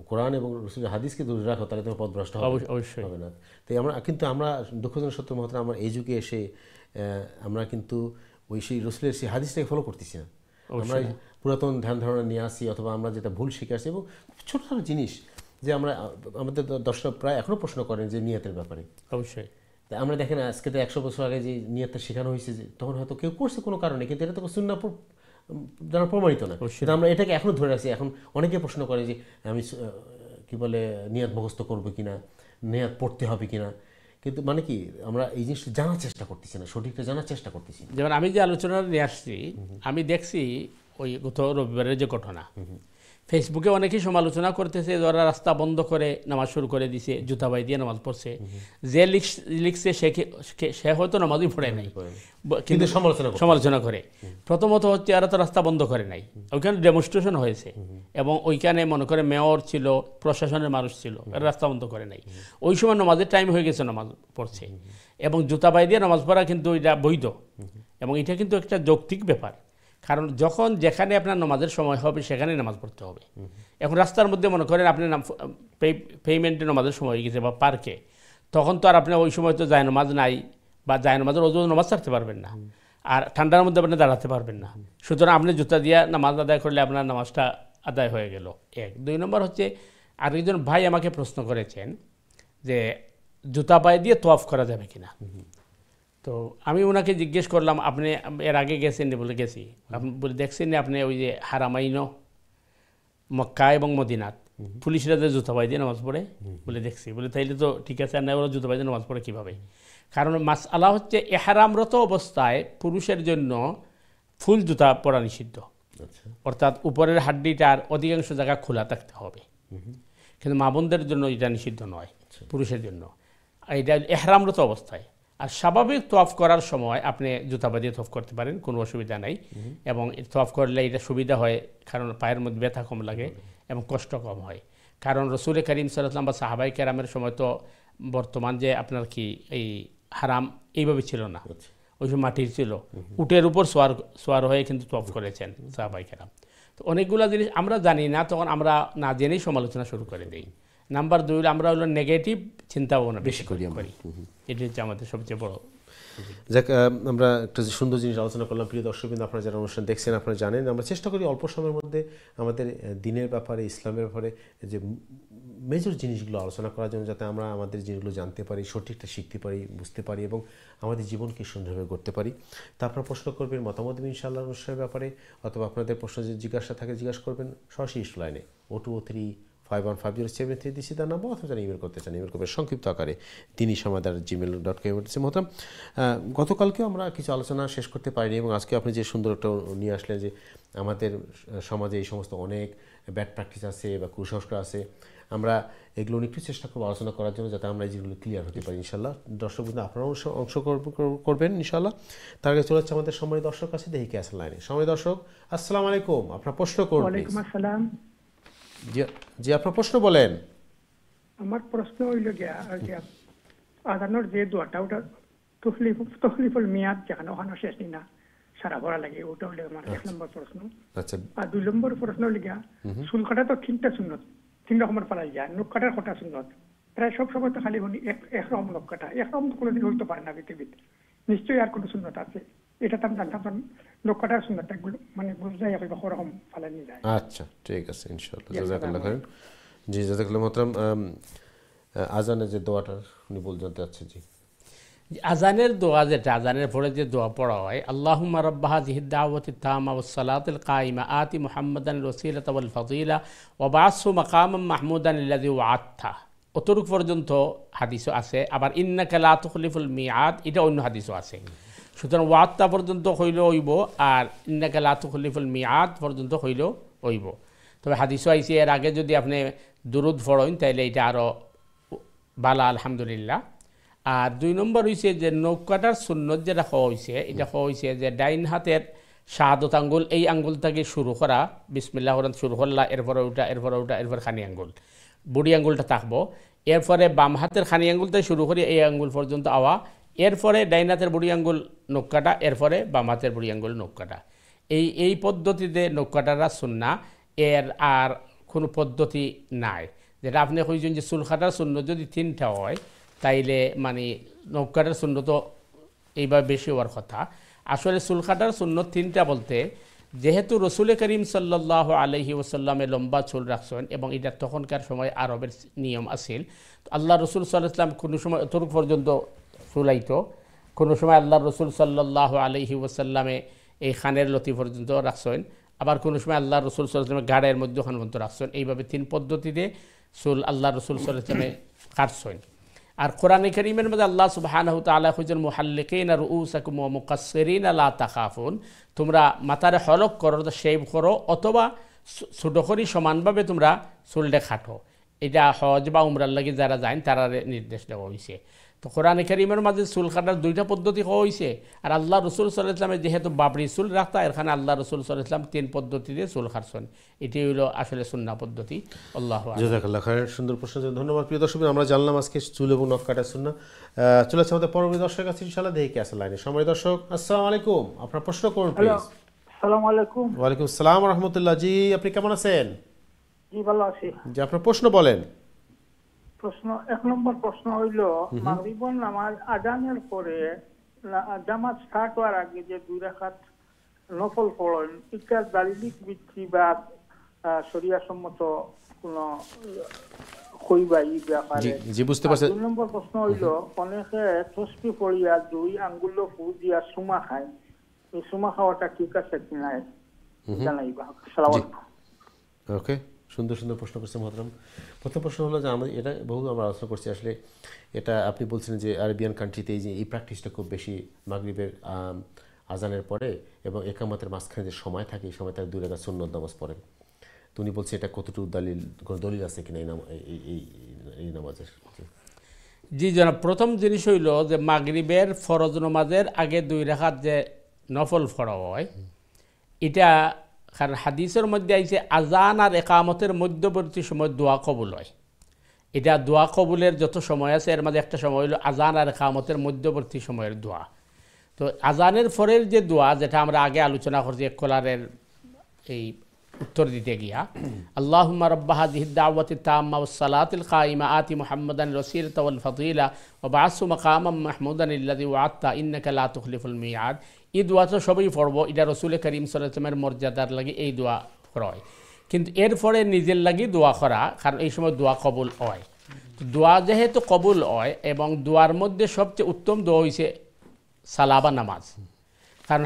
কোরআন এবং রসুলের হাদিসকে দূরে রাখো, তাহলে তোমার পথভ্রষ্ট হবে না। তাই আমরা দুঃখজনক সত্য মহতরা আমরা এই যুগে এসে আমরা কিন্তু সেই রসুলের সেই হাদিসটাকে ফলো করতেছি না। আমরা পুরাতন ধ্যান ধারণা নিয়ে আসি, অথবা আমরা যেটা ভুল শিখে আসি, এবং ছোটো ছোটো জিনিস যে আমাদের দর্শক প্রায় এখনও প্রশ্ন করেন যে নিয়তের ব্যাপারে। অবশ্যই আমরা দেখেন আজকে তো 100 বছর আগে যে নিয়তটা শেখানো হয়েছে, যে তখন হয়তো কেউ করছে কোনো কারণে, কিন্তু এটা তো সুন্নাহ দ্বারা প্রমাণিত না। কিন্তু আমরা এটাকে এখনও ধরে রাখছি। এখন অনেকে প্রশ্ন করে যে আমি কি বলে নিয়ত মুখস্থ করবো কিনা, নিয়ত পড়তে হবে কিনা, কিন্তু মানে কি আমরা এই জিনিসটা জানার চেষ্টা করতেছি না, সঠিকটা জানার চেষ্টা করতেছি। যেমন আমি যে আলোচনা নিয়ে আসছি, আমি দেখছি ওই গত রবিবারের যে ঘটনা, ফেসবুকে অনেকেই সমালোচনা করতেছে, যারা রাস্তা বন্ধ করে নামাজ শুরু করে দিছে, জুতা বাই দিয়ে নামাজ পড়ছে। যে লিখছে সে হয়তো নামাজই পড়ে নাই, কিন্তু সমালোচনা করে। প্রথমত হচ্ছে এরা তো রাস্তা বন্ধ করে নাই, ওইখানে ডেমনস্ট্রেশন হয়েছে, এবং ওইখানে মনে করে মেয়র ছিল, প্রশাসনের মানুষ ছিল, এরা রাস্তা বন্ধ করে নাই। ওই সময় নামাজের টাইম হয়ে গেছে, নামাজ পড়ছে, এবং জুতা বাই দিয়ে নামাজ পড়া কিন্তু এটা বৈধ, এবং এটা কিন্তু একটা যৌক্তিক ব্যাপার। কারণ যখন যেখানে আপনার নামাজের সময় হবে সেখানে নামাজ পড়তে হবে। এখন রাস্তার মধ্যে মনে করেন আপনি পেমেন্টে নামাজের সময় হয়ে গেছে, বা পার্কে, তখন তো আর আপনি ওই সময় তো যায় নামাজ নাই, বা যায় নামাজের অজু নামাজ ছাড়তে পারবেন না, আর ঠান্ডার মধ্যে আপনি দাঁড়াতে পারবেন না। সুতরাং আপনি জুতা দিয়ে নামাজ আদায় করলে আপনার নামাজটা আদায় হয়ে গেল। 1 2 নম্বর হচ্ছে, আরেকজন ভাই আমাকে প্রশ্ন করেছেন যে জুতা পায়ে দিয়ে তোয়াফ করা যাবে কিনা। তো আমি ওনাকে জিজ্ঞেস করলাম, আপনি এর আগে গেছেন? বলে গেছি। আপনি বলে দেখছেন আপনি ওই যে হারামাইন মক্কা এবং মদিনাত পুলিশরা যে জুতা পায়ে দিয়ে নামাজ পড়ে? বলে দেখছি। বলে তাইলে তো ঠিক আছে, আর না ওরা জুতা পায়ে দিয়ে নামাজ পড়ে কীভাবে? কারণ মাসআলা হচ্ছে ইহরামরত অবস্থায় পুরুষের জন্য ফুল জুতা পরা নিষিদ্ধ, অর্থাৎ উপরের হাড্ডিটার অধিকাংশ জায়গা খোলা থাকতে হবে, কিন্তু মা বোনদের জন্য এটা নিষিদ্ধ নয়, পুরুষের জন্য। এটা ইহরামরত অবস্থায়। আর স্বাভাবিক তোয়াফ করার সময় আপনি জুতা বাঁধিয়ে তোয়াফ করতে পারেন, কোনো অসুবিধা নাই। এবং তোয়াফ করলে এটা সুবিধা হয়, কারণ পায়ের মধ্যে ব্যথা কম লাগে এবং কষ্ট কম হয়। কারণ রসুল করিম সাল্লাল্লাহু আলাইহি ওয়াসাল্লাম বা সাহাবায়ে কেরামের সময় তো বর্তমান যে আপনার কি এই হারাম এইভাবে ছিল না, ওই সময় মাটির ছিল, উটের উপর সোয়ার হয়ে কিন্তু তোয়াফ করেছেন সাহাবায়ে কেরাম। তো অনেকগুলো জিনিস আমরা জানি না, তখন আমরা না জেনেই সমালোচনা শুরু করে দিই। নাম্বার 2, আমরা হলো নেগেটিভ চিন্তা ভাবনা বেশি করি। এটি হচ্ছে আমাদের সবচেয়ে বড়। যাক, আমরা একটা সুন্দর জিনিস আলোচনা করলাম। প্রিয় দর্শকবৃন্দ, আপনারা যারা অনুষ্ঠান দেখছেন, আপনারা জানেন আমরা চেষ্টা করি অল্প সময়ের মধ্যে আমাদের দিনের ব্যাপারে, ইসলামের ব্যাপারে যে মেজর জিনিসগুলো আলোচনা করার জন্য, যাতে আমরা আমাদের জিনিসগুলো জানতে পারি, সঠিকটা শিখতে পারি, বুঝতে পারি, এবং আমাদের জীবনকে সুন্দরভাবে করতে পারি। তা আপনারা প্রশ্ন করবেন, মতামত দেবেন ইনশাআল্লাহ অনুষ্ঠানের ব্যাপারে, অথবা আপনাদের প্রশ্ন যদি জিজ্ঞাসা থাকে জিজ্ঞাসা করবেন সরাসরি লাইনে 0203515073 দিচ্ছি তার নাম্বার, অথবা যারা ইমেল করতে চান ইমেল করবেন সংক্ষিপ্ত আকারে dinisamad@gmail.com মধ্যে। গতকালকেও আমরা কিছু আলোচনা শেষ করতে পারিনি, এবং আজকে আপনি যে সুন্দর একটা নিয়ে আসলেন যে আমাদের সমাজে এই সমস্ত অনেক ব্যাড প্র্যাকটিস আছে বা কুসংস্কার আছে, আমরা এগুলো একটু চেষ্টা করবো আলোচনা করার জন্য, যাতে আমরা এই যেগুলো ক্লিয়ার হতে পারি ইনশাআল্লাহ। দর্শক বন্ধু আপনারা অংশ করবেন ইনশাআল্লাহ। তার আগে চলে যাচ্ছে আমাদের সম্মানিত দর্শক কাছে, দেখি কে আসেন লাইনে। সম্মানিত দর্শক, আসসালামু আলাইকুম, আপনার প্রশ্ন করুন। ওয়ালাইকুম আসসালাম। জি, আপনার প্রশ্ন বলেন। আমার প্রশ্ন হইল গিয়া আজানোর যে দোয়াটা ওটা তখলিফুল মিয়াদ যেখানে ওখানে শেষ না সারা ভরা লাগে, ওটা হইলে আমার 1 নম্বর প্রশ্ন। আচ্ছা, আর 2 নম্বর প্রশ্ন হইল গিয়া চুল কাটা তো 3টা সুন্নত, 3 রকমের পালাই যায়, নখ কাটার কটা সুন্নত? প্রায় সব সময় তো খালি একরকম নখ কাটা, একরকম তো কোনোদিন হইতে পারে না পৃথিবীতে, নিশ্চয়ই আর কোনো সুন্নত আছে? এটা তো আমি জানতাম, নখ কাটার সুন্নতটা মানে বুঝতে যায় ওরকম ফালাই নিয়ে যায়। আচ্ছা, ঠিক আছে, ইনশাআল্লাহ। জাযাকাল্লাহ খাইর। জি, জাযাকাল্লাহ মোহতারাম। আজানের যে দোয়াটা উনি বলতে চাচ্ছে। জি, আজানের দোয়া, যেটা আজানের পরে যে দোয়া পড়া হয়, আল্লাহুম্মা রাব্বা হাযিহিদ দাওয়াতিত তাম্মা ওয়াস সালাতিল কায়িমা আতি মুহাম্মাদান ওয়াসিলাতা ওয়াল ফাদিলা ওয়া বা'সহু মাকামান মাহমুদান আল্লাযী ওয়া'আদতা, অতটুক পর্যন্ত হাদিসও আছে। আবার ইন্নাকা লা তুখলিফুল মিআদ, এটা অন্য হাদিসও আছে। সুতরাং ওয়া'আদতা পর্যন্ত হইল হইব, আর ইন্নাকা লা তুখলিফুল মিআদ পর্যন্ত হইল হইব। তবে হাদিসও আইছে এর আগে যদি আপনি দুরুদ পড়েন তাইলে এটা আরও বালা, আলহামদুলিল্লাহ। আর 2 নম্বর হইছে যে নখ কাটার সুন্নত যেটা হওয়া হয়েছে, এটা হওয়া হয়েছে যে ডাইন হাতের শাহাদত আঙ্গুল, এই আঙ্গুল থেকে শুরু করা, বিসমিল্লাহ শুরু করলা, এরপরে ওটা, এরপরে ওটা, এরপরে খানি আঙ্গুল, বুড়ি আঙ্গুলটা থাকবো। এরপরে বাম হাতের খানি আঙ্গুল থেকে শুরু করে এই আঙ্গুল পর্যন্ত আওয়া, এরপরে ডাইন হাতের বুড়ি আঙ্গুল নখ কাটা, এরপরে বাম হাতের বুড়ি আঙ্গুল নখ কাটা। এই পদ্ধতিতে নখ কাটারা সুন্নাহ, এর আর কোনো পদ্ধতি নাই। যেটা আপনি কইছেন যে চুল কাটার সুন্নত যদি 3টা হয়, তাইলে মানে নখ কাটার সুন্নত এইভাবে বেশি হওয়ার কথা। আসলে চুল কাটার সুন্নত 3টা বলতে, যেহেতু রসুল করিম সাল্লাল্লাহু আলাইহি ওয়াসাল্লামে লম্বা চুল রাখছেন এবং এটা তখনকার সময় আরবের নিয়ম আছিল, আল্লাহ রসুল সাল্লাল্লাহু আলাইহি ওয়াসাল্লাম কোনো সময় অতটুকু পর্যন্ত চুলাইতো, কোনো সময় আল্লাহ রসুল সাল্লাল্লাহু আলাইহি ওয়াসাল্লামে এই খানের লতি পর্যন্ত রাখছেন, আবার কোনো সময় আল্লাহ রসুল সাল্লাল্লাহু আলাইহি ওয়াসাল্লামের গাড়ের মধ্যখান পর্যন্ত রাখছেন। এইভাবে 3 পদ্ধতিতে চুল আল্লাহ রসুল সাল্লাল্লাহু আলাইহি ওয়াসাল্লামে কাটছেন। আর কোরআনে কারীমের মধ্যে আল্লাহ সুবহানাহু ওয়া তাআলা কইছেন মুহাল্লিকিনা রুউসাকুম ওয়া মুকাসসিরিনা লা তাখাফুন, তোমরা মাথারে হলক করো, শেভ করো, অথবা ছোট করি সমানভাবে তোমরা চুলটা কাটো। এটা হজ বা উমরার লাগি যারা যায় তারা নির্দেশ দেওয়া হয়েছে। তো কোরআনে কারীমের মাঝে চুল কাটার 2টা পদ্ধতি হওয়া হয়েছে। আর আল্লাহ রসুল সাল্লাল্লাহু আলাইহি ওয়াসাল্লামের যেহেতু বাবরি চুল রাখতা, এখানে আল্লাহ রসুল সাল্লাল্লাহু আলাইহি ওয়াসাল্লাম 3 পদ্ধতিতে চুল কাটছেন। এটি হলো আসলে সুন্নাহ পদ্ধতি। আল্লাহু আকবার। জাযাকাল্লাহ খাইর। সুন্দর প্রশ্ন, ধন্যবাদ। প্রিয় দর্শক, আমরা জানলাম আজকে চুল এবং নখ কাটার সুন্নাহ। চলে আসছে আমাদের পরবর্তী দর্শকের কাছে, ইনশাআল্লাহ দেখি কে আছে লাইনে। সময় দর্শক, আসসালামু আলাইকুম, আপনার প্রশ্ন করুন প্লিজ। আসসালামু আলাইকুম। ওয়ালাইকুম আসসালাম ওয়া রাহমাতুল্লাহ। জি, আপনি কেমন আছেন? জি, ভালো আছি। জি, আপনার প্রশ্ন বলেন। প্রশ্ন 1 নম্বর প্রশ্ন হইল, মাগরিবের নামাজ আজানের পরে জামাত স্টার্ট হওয়ার আগে যে 2 রাকাত নফল পড়েন, এটা দালিলিক ভিত্তি বা শরিয়া সম্মত কোন কইবাই ব্যাপারে? জি, বুঝতে পারছেন। 2 নম্বর প্রশ্ন হইল, অনেকে তসবিহ পড়িয়া 2 আঙ্গুল ফু দিয়া সুমা খায়, এই সুমা খাওয়াটা ঠিক আছে কি না জানাইবা। আসসালামু আলাইকুম। ওকে, সুন্দর সুন্দর প্রশ্ন করছে মহতরম। প্রথম প্রশ্ন হলো যে এটা বহু আমরা আলোচনা করছি, আসলে এটা আপনি বলছেন যে আরবিয়ান কান্ট্রিতে এই প্র্যাকটিসটা খুব বেশি, মাগরিবের আজানের পরে এবং একামতের মাঝখানে যে সময় থাকে, এই সময় তারা 2 রাকাত সুন্নত নামাজ পড়েন। তো উনি বলছে এটা কতটুকু দলিল আছে কিনা এই নামাজের? জি জনাব, প্রথম জিনিস হইল যে মাগরিবের ফরজ নামাজের আগে 2 রাকাত যে নফল পড়া হয়, এটা কারণ হাদিসের মধ্যে আইছে আজান আর একামতের মধ্যবর্তী সময় দোয়া কবুল হয়। এটা দোয়া কবুলের যত সময় আছে এর মাঝে একটা সময় হলো আজান আর একামতের মধ্যবর্তী সময়ের দোয়া। তো আজানের পরের যে দোয়া, যেটা আমরা আগে আলোচনা করছি এক কলারের এই উত্তর দিতে গিয়া, আল্লাহুম্মা রাব্বা হাযিহিদ দাওয়াতিত তাম্মা ওয়াস সালাতিল কায়িমা আতি মুহাম্মাদান ওয়াসিলাতা ওয়াল ফাদিলা ওয়া বা'সহু মাকামান মাহমুদান আল্লাযী ওয়া'আদতা ইন্নাকা লা তুখলিফুল মিআদ। এই দোয়া তো সবই পড়ব, এটা রসুল করিম সাল্লাল্লাহু আলাইহি ওয়াসাল্লামের মর্যাদার লাগি এই দোয়া করা হয়। কিন্তু এরপরে নিজের লাগি দোয়া করা, কারণ এই সময় দোয়া কবুল হয়। তো দোয়া যেহেতু কবুল হয় এবং দোয়ার মধ্যে সবচেয়ে উত্তম দোয়া হইছে সালাবা নামাজ। কারণ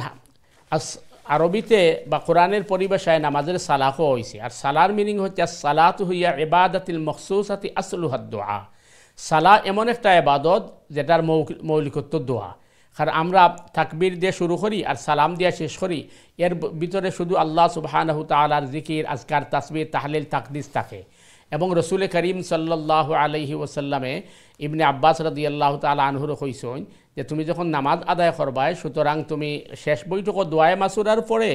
আরবিতে বা কোরআনের পরিভাষায় নামাজের সালাহও হয়েছে। আর সালার মিনিং হচ্ছে সালাতু হুইয়া ইবাদাতিল মখসুসাতি আসলুহাদ দোয়া। সালা এমন একটা ইবাদত যেটার মৌলিকত্ব দোয়া। কারণ আমরা তাকবীর দিয়ে শুরু করি আর সালাম দিয়ে শেষ করি, এর ভিতরে শুধু আল্লাহ সুবহানাহু তাআলার জিকির, আজকার, তাসবিহ, তাহলিল, তাকদিস থাকে। এবং রসুল করিম সাল্লাল্লাহু আলাইহি ওয়াসাল্লামে ইবনে আব্বাস রাদিয়াল্লাহু তাআলা আনহুর কইছেন যে তুমি যখন নামাজ আদায় করবাই, সুতরাং তুমি শেষ বৈঠক দোয়ায়ে মাসুরার পরে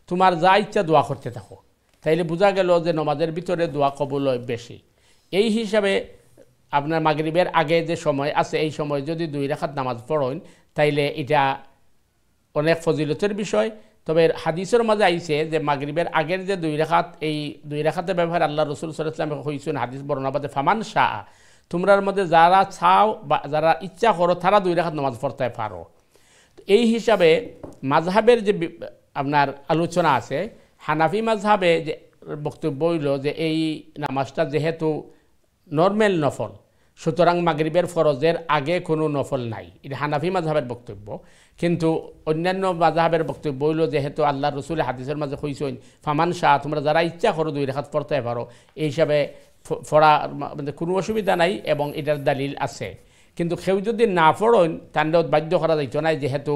তোমার যা ইচ্ছা দোয়া করতে থাকো। তাইলে বোঝা গেল যে নামাজের ভিতরে দোয়া কবুল হয় বেশি। এই হিসাবে আপনার মাগরিবের আগে যে সময় আছে এই সময় যদি 2 রাকাত নামাজ পড়েন তাইলে এটা অনেক ফজিলতের বিষয়। তবে হাদিসের মাঝে আইছে যে মাগরিবের আগের যে 2 রাকাত, এই 2 রাকাতের ব্যবহার আল্লাহ রসুল সাল্লাল্লাহু আলাইহি ওয়াসাল্লাম কইছেন হাদিস বর্ণনাবাদে, ফামান শাহ, তোমরার মধ্যে যারা চাও বা যারা ইচ্ছা করো তারা 2 রাকাত নামাজ পড়তে পারো। এই হিসাবে মাযহাবের যে আপনার আলোচনা আছে, হানাফি মাযহাবে যে বক্তব্য হইল যে এই নামাজটা যেহেতু নর্মাল নফল, সুতরাং মাগরিবের ফরজের আগে কোনো নফল নাই, এটা হানাফি মাযহাবের বক্তব্য। কিন্তু অন্যান্য মাযহাবের বক্তব্য হইল যেহেতু আল্লাহ রসুল হাদিসের মাঝে কইছেন ফামান শাহ, তোমরা যারা ইচ্ছা করো 2 রাকাত পড়তে পারো, এই হিসাবে পড়া মানে কোনো অসুবিধা নাই এবং এটার দালিল আছে। কিন্তু কেউ যদি না পড়েন তাহলে বাধ্য করা যাইত না, যেহেতু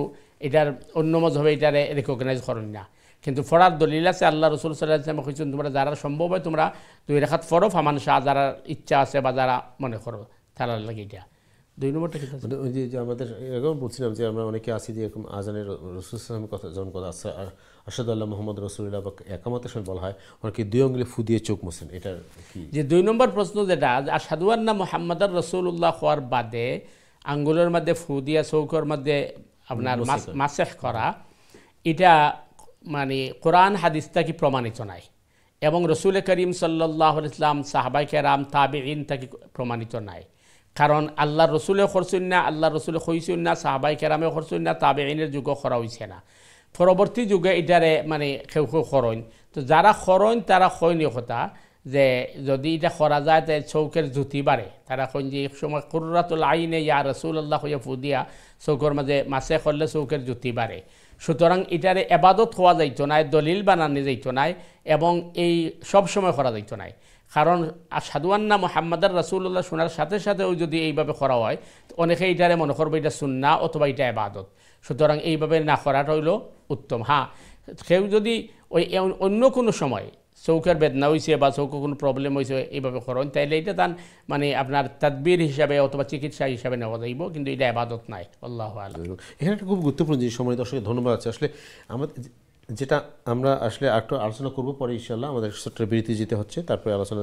এটার অন্য মযহবে এটারে রেকগনাইজ করেন না। কিন্তু পড়ার দলিল আছে, আল্লাহ রসুল সাল্লাল্লাহু আলাইহি ওয়াসাল্লাম কইছেন তোমরা যারা সম্ভব হয় তোমরা 2 রাকাত পড়ো, ফামান শাহ, যারা ইচ্ছা আছে বা যারা মনে করো তারা লাগে। এটা 2 নম্বরটা কি আছে? ওই যে আমাদের এরকম বলছিলাম যে আমরা অনেকে আছি যে এরকম আজানের রসুল সাল্লামের কথা যখন কথা আছে, আশহাদু আল্লাহ মুহাম্মদ রাসূলুল্লাহ বা একামতের সময় বলা হয় অনেকে 2 আঙ্গুলে ফু দিয়ে চোখ মোছেন, এটার কি? যে 2 নম্বর প্রশ্ন যেটা আশহাদু আন্না মুহাম্মাদার রাসূলুল্লাহ হওয়ার বাদে আঙ্গুলের মধ্যে ফু দিয়া চৌকের মধ্যে আপনার মাসেহ করা, এটা মানে কোরআন হাদিসটা কি প্রমাণিত নাই এবং রসুল করিম সাল্লাল্লাহু আলাইহি ওয়াসাল্লাম সাহাবায়ে কেরাম তাবিঈন থেকে প্রমাণিত নাই। কারণ আল্লাহ রসুলে করছেন না, আল্লাহ রসুলে কইছেন না, সাহাবায়ে কেরামে করছেন না, তাবিঈনের যুগে করা হইছে না। পরবর্তী যুগে এটারে মানে কেউ কেউ করেন, তো যারা করেন তারা কইনি কথা যে যদি এটা করা যায় তাই চৌকের জুতি বাড়ে। তারা কইন যে এক সময় কুররাতুল আইনে ইয়া রাসূলুল্লাহ হইয়া ফুদিয়া চৌকের মাঝে মাসে করলে চৌকের জুতি বাড়ে। সুতরাং এটারে এবাদত হওয়া যাইত না, দলিল বানানো যাইত নাই এবং এই সব সময় করা যাইত নাই। কারণ আশহাদু আন্না মুহাম্মাদার রাসূলুল্লাহ শোনার সাথে সাথেও যদি এইভাবে করা হয়, অনেকে এটারে মনে করবে এটা সুন্নাহ অথবা এটা ইবাদত। সুতরাং এইভাবে না করাটা হইল উত্তম। হ্যাঁ, কেউ যদি ওই অন্য কোনো সময় চৌকের বেদনা হয়েছে বা চৌকে কোনো প্রবলেম হয়েছে এইভাবে করেন, তাইলে এটা তার মানে আপনার তাদবির হিসাবে অথবা চিকিৎসা হিসাবে নেওয়া যাইব, কিন্তু এটা ইবাদত নাই। আল্লাহু আ'লাম। এখানে একটা খুব গুরুত্বপূর্ণ জিনিস, সময় দর্শকের ধন্যবাদ আছে। আসলে আমাদের যেটা আমরা আসলে একটু আলোচনা করবো পরে ইনশাআল্লাহ, আমাদের ছোট্ট বিরতি যেতে হচ্ছে, তারপরে আলোচনা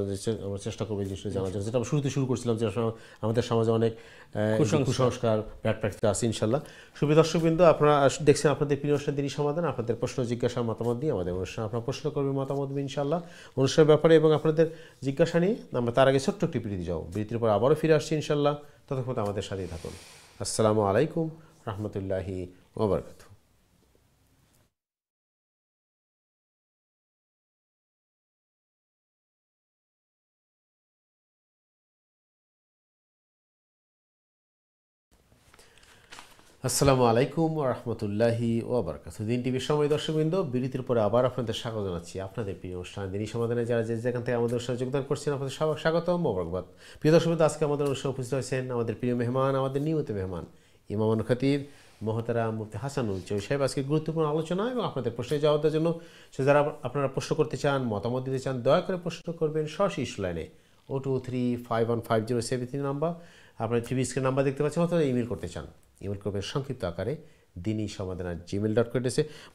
আমরা চেষ্টা করবো এই জিনিসটা জানার জন্য, যেটা আমরা শুরুতে শুরু করছিলাম যে আসলে আমাদের সমাজে অনেক কুসংস্কার ব্যাড প্র্যাকটিস আছে। ইনশাআল্লাহ সুপ্রিয় দর্শকবৃন্দ, আপনারা দেখছেন আপনাদের প্রিয় অনুষ্ঠান দিনই সমাধান, আপনাদের প্রশ্ন জিজ্ঞাসা মতামত দিয়ে আমাদের অনুষ্ঠান আপনারা প্রশ্ন করবেন, মতামত দিন ইনশাআল্লাহ অনুষ্ঠানের ব্যাপারে এবং আপনাদের জিজ্ঞাসা নিয়ে। আমরা তার আগে ছোট্ট একটি বিরতি যাও, বিরতির পর আবারও ফিরে আসছি ইনশাআল্লাহ। ততক্ষণ আমাদের সাথেই থাকুন। আসসালামু আলাইকুম রহমতুল্লাহি ওয়া বারাকাতুহু। আসসালামু আলাইকুম রহমতুল্লাহি ওয়া বারাকাতুহু। দিন টিভির সময় দর্শকবৃন্দ, বিরতির পরে আবার আপনাদের স্বাগত জানাচ্ছি আপনাদের প্রিয় অনুষ্ঠান দিনই সমাধানে। যারা যে যেখান থেকে আমাদের অনুষ্ঠানে যোগদান করছেন আপনাদের সবাই স্বাগতম, মোবারকবাদ। প্রিয় দর্শকবৃন্দ, আজকে আমাদের অনুষ্ঠানে উপস্থিত হয়েছেন আমাদের প্রিয় মেহমান, আমাদের নিয়মিত মেহমান ইমাম খতিব মোহতারাম মুফতি হাসানুল চৌধুরী সাহেব। আজকে গুরুত্বপূর্ণ আলোচনা এবং আপনাদের প্রশ্নের জবাব দেওয়ার জন্য যারা আপনারা প্রশ্ন করতে চান, মতামত দিতে চান, দয়া করে প্রশ্ন করবেন সরাসরি লাইনে 02351507 নাম্বার, আপনার টিভি স্ক্রিন নাম্বার দেখতে পাচ্ছেন, অথবা ইমেল করতে চান, ইমেল করবেন সংক্ষিপ্ত আকারে দিনই সমাধান@gmail.com।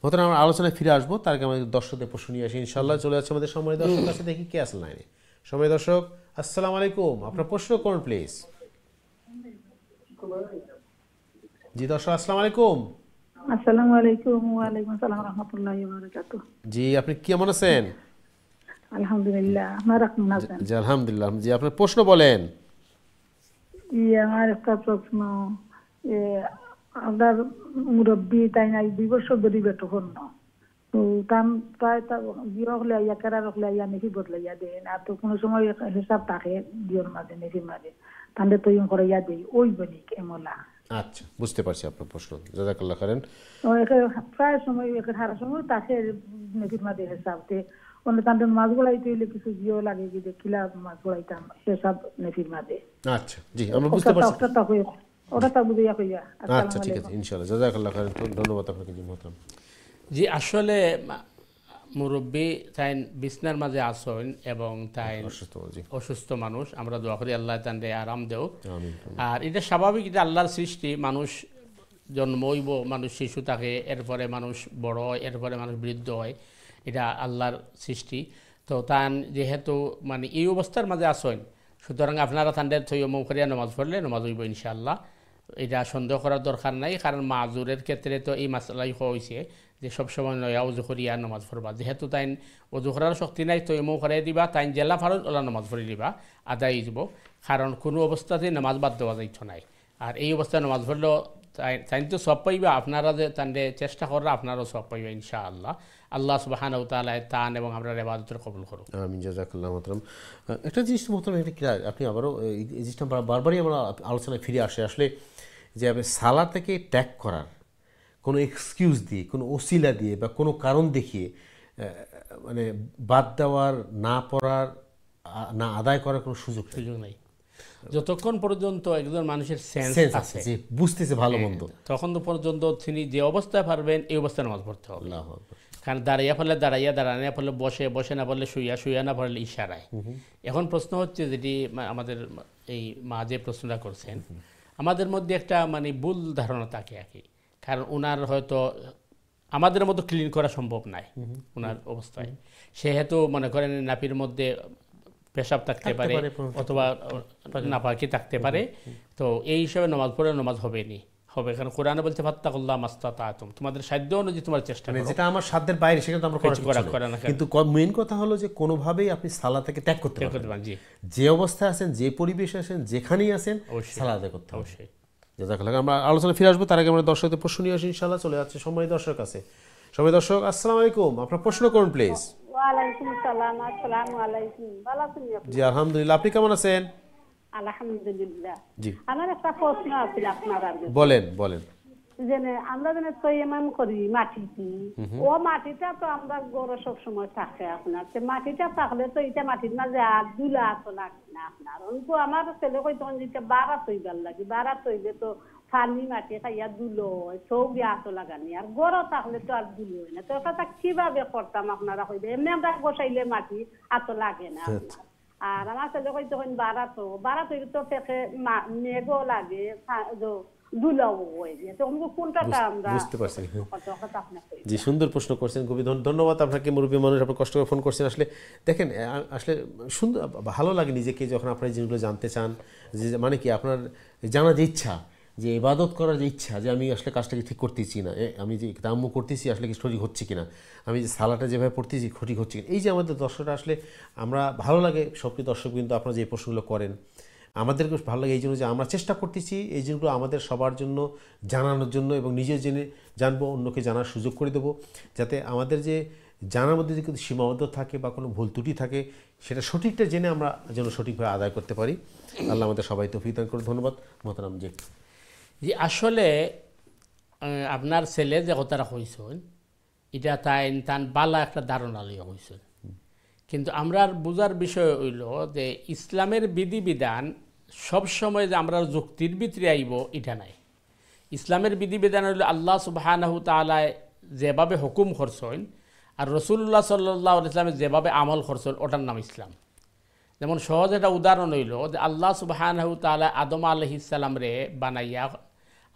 মতন আমরা আলোচনায় ফিরে আসবো, তার আগে আমাদের দর্শকদের প্রশ্ন নিয়ে আসি ইনশাআল্লাহ। চলে যাচ্ছে আমাদের সময় দর্শক কাছে, দেখি কে আসল লাইনে। সময় দর্শক আসসালামু আলাইকুম, আপনার প্রশ্ন করুন প্লিজ। জি দর্শক আসসালামু আলাইকুম। আসসালামু আলাইকুম। ওয়া আলাইকুম আসসালাম ওয়া রাহমাতুল্লাহি ওয়া বারাকাতুহু। জি আপনি কেমন আছেন? আলহামদুলিল্লাহ, আপনারা কেমন আছেন? জি আলহামদুলিল্লাহ। জি আপনার প্রশ্ন বলেন। আমার একটা প্রশ্ন, আপনার মুরব্বী তাই নাই 2 বছর ধরে বেটো হন, তো তান প্রায় বিয়ে হলে আইয়া কেরা রখলে আইয়া নেকি বদলাইয়া দেন, আর তো কোনো সময় হিসাব থাকে বিয়ের মাঝে নেকির মাঝে তাহলে তো ইন করে ইয়া দেই ওই বনি কেমলা। আচ্ছা বুঝতে পারছি আপনার প্রশ্ন, জাযাকাল্লাহ খাইরান। প্রায় সময় হারা সময় তাকে নেকির মাঝে হিসাবতে অন্য তাদের মাছ গোড়াইতে হইলে কিছু জিও লাগে কি দেখিলা মাছ গোড়াইতাম হিসাব নেকির মাঝে। আচ্ছা জি আমরা বুঝতে পারছি, ওটা তা বুঝিয়া কইয়া। আচ্ছা ঠিক আছে ইনশাআল্লাহ, জাযাকাল্লাহ খাইরান, ধন্যবাদ আপনাকে জি মোহতারাম। জি আসলে মুরব্বী তাই বিছনার মাঝে আসেন এবং তাই অসুস্থ মানুষ, আমরা দোয়া করি আল্লাহ তাকে আরাম দেও। আর এটা স্বাভাবিক, এটা আল্লাহর সৃষ্টি। মানুষ জন্মইব, মানুষ শিশু থাকে, এরপরে মানুষ বড় হয়, এরপরে মানুষ বৃদ্ধ হয়, এটা আল্লাহর সৃষ্টি। তো তান যেহেতু মানে এই অবস্থার মাঝে আসেন, সুতরাং আপনারা তাদের তৈয়ম করিয়া নামাজ পড়লে নামাজ হইব ইনশাআল্লাহ। এটা সন্দেহ করার দরকার নাই, কারণ মাজুরের ক্ষেত্রে তো এই মাসলাই হয়েছে যে সবসময় নয়া উজু করিয়া নামাজ পড়বা। যেহেতু তাই উজু করার শক্তি নাই, তৈয়ম করাই দিবা, তাই জেলা ফারুন ওলা নামাজ পড়ে দিবা, আদায় যাব। কারণ কোনো অবস্থাতেই নামাজ বাদ দেওয়া যাইত নাই। আর এই অবস্থায় নামাজ পড়লেও তাই তো সব পাইবা, আপনারা যে তাদের চেষ্টা করা আপনারাও সব পাইবা ইনশাআল্লাহ। আল্লাহ সুবহানাহু ওয়া তাআলা তান এবং আমরা ইবাদতের কবুল করুন। আমিন, জাযাকাল্লাহু মোহতারাম। একটা জিনিস মোহতারাম, একটা আপনি আবারও এই জিনিসটা বারবারই আমরা আলোচনায় ফিরে আসে, আসলে যে সালাত থেকে ত্যাগ করার কোনো এক্সকিউজ দিয়ে, কোনো ওসিলা দিয়ে বা কোনো কারণ দেখিয়ে মানে বাদ দেওয়ার, না পড়ার, না আদায় করার কোনো সুযোগ নাই। যতক্ষণ পর্যন্ত একজন মানুষের সেন্স আছে, যে বুঝতেছে ভালো মন্দ, তখন তো পর্যন্ত তিনি যে অবস্থায় পারবেন এই অবস্থায় নামাজ পড়তে হবে। কারণ দাঁড়াইয়া ফেললে দাঁড়াইয়া, দাঁড়ানো ফেললে বসে, বসে না পড়লে শুইয়া, শুইয়া না পড়লে ইশারায়। এখন প্রশ্ন হচ্ছে, যেটি আমাদের এই মা যে প্রশ্নটা করছেন, আমাদের মধ্যে একটা মানে ভুল ধারণা থাকে আর কি। কারণ ওনার হয়তো আমাদের মতো ক্লিন করা সম্ভব নাই ওনার অবস্থায়। সেহেতু মনে করেন নাপির মধ্যে পেশাব থাকতে পারে অথবা নাপাকি থাকতে পারে। তো এই হিসাবে নামাজ পড়ে নামাজ হবে নি, হবে। কারণ কোরআনে বলছে ফাত্তাকুল্লাহ মাস্তাতাতুম, তোমাদের সাধ্য অনুযায়ী তোমার চেষ্টা করো। যেটা আমার সাধ্যের বাইরে সেটা তো আমরা করা না। কিন্তু মেইন কথা হলো যে কোনোভাবেই আপনি সালাত থেকে ত্যাগ করতে পারবেন। যে অবস্থায় আছেন, যে পরিবেশে আছেন, যেখানেই আছেন, সালাত আদায় করতে হবে অবশ্যই। জাযাকাল্লাহ। আমরা আলোচনা ফিরে আসবো, তার আগে আমরা দর্শকদের প্রশ্ন নিয়ে আসি ইনশাআল্লাহ। চলে যাচ্ছে সম্মানিত দর্শক কাছে। সম্মানিত দর্শক, আসসালামু আলাইকুম, আপনার প্রশ্ন করুন প্লিজ। ওয়ালাইকুম আসসালাম। আসসালামু আলাইকুম। ভালো আছেন আপনি? জি আলহামদুলিল্লাহ, আপনি কেমন আছেন? আলহামদুলিল্লাহ। জি, আমার একটা প্রশ্ন আছে আপনার আগে। বলেন বলেন। যেন আমরা যেন তৈয়াম করি মাটিতে, ও মাটিটা তো আমরা গড়ে সব সময় থাকে আপনার, মাটিটা থাকলে তো এটা মাটির মাঝে আর দুলা তো লাগে না আপনার। অন্ত আমার ছেলে কই তখন যেটা বাড়া তৈবার লাগে, বাড়া তৈলে তো ফানি মাটি খাইয়া দুলো হয়, সৌগি আতো লাগানি, আর গড় থাকলে তো আর দুলো হয় না। তো কথা কিভাবে করতাম আপনারা কইবে? এমনি আমরা বসাইলে মাটি আতো লাগে না আপনার। আর আমার ছেলে কই তখন বাড়া তৈলে তো থেকে মেঘও লাগে, দুলাও হয়ে যায়। তো কোনটা আমরা বুঝতে পারছি। জি, সুন্দর প্রশ্ন করছেন, খুবই ধন্যবাদ আপনাকে। মুরব্বী মানুষ, আপনি কষ্ট করে ফোন করছেন। আসলে দেখেন, আসলে সুন্দর, ভালো লাগে নিজেকে যখন আপনার জিনিসগুলো জানতে চান। যে মানে কি, আপনার জানার যে ইচ্ছা, যে ইবাদত করার যে ইচ্ছা, যে আমি আসলে কাজটাকে ঠিক করতেছি না, আমি যে তায়াম্মুম করতেছি আসলে কি সঠিক হচ্ছে কিনা, আমি যে সালাটা যেভাবে পড়তেছি সঠিক হচ্ছে কিনা, এই যে আমাদের দর্শকরা আসলে আমরা ভালো লাগে সবকিছু দর্শক, কিন্তু আপনারা যে প্রশ্নগুলো করেন আমাদেরকে ভালো লাগে এই জন্য যে আমরা চেষ্টা করতেছি এই জিনিসগুলো আমাদের সবার জন্য জানানোর জন্য, এবং নিজে জেনে জানবো, অন্যকে জানার সুযোগ করে দেবো, যাতে আমাদের যে জানার মধ্যে যদি সীমাবদ্ধ থাকে বা কোনো ভুল ত্রুটি থাকে, সেটা সঠিকটা জেনে আমরা যেন সঠিকভাবে আদায় করতে পারি। আল্লাহ আমাদের সবাই তৌফিক দান করুন। ধন্যবাদ মোহতারাম। জি জি, আসলে আপনার ছেলে যে কথাটা কইছেন, এটা তান বালা একটা ধারণা লইয়া কইছেন। কিন্তু আমরা বোঝার বিষয় হইল যে ইসলামের বিধিবিধান সবসময় যে আমরা যুক্তির ভিতরে আইব এটা নাই। ইসলামের বিধিবিধান হইল আল্লাহ সুবহানাহু তাআলা যেভাবে হুকুম করছেন আর রাসূলুল্লাহ সাল্লাল্লাহু আলাইহি ওয়াসাল্লাম যেভাবে আমল করছেন, ওটার নাম ইসলাম। যেমন সহজ একটা উদাহরণ হইল যে আল্লাহ সুবহানাহু তাআলা আদম আলাইহিস সালাম রে বানাইয়া,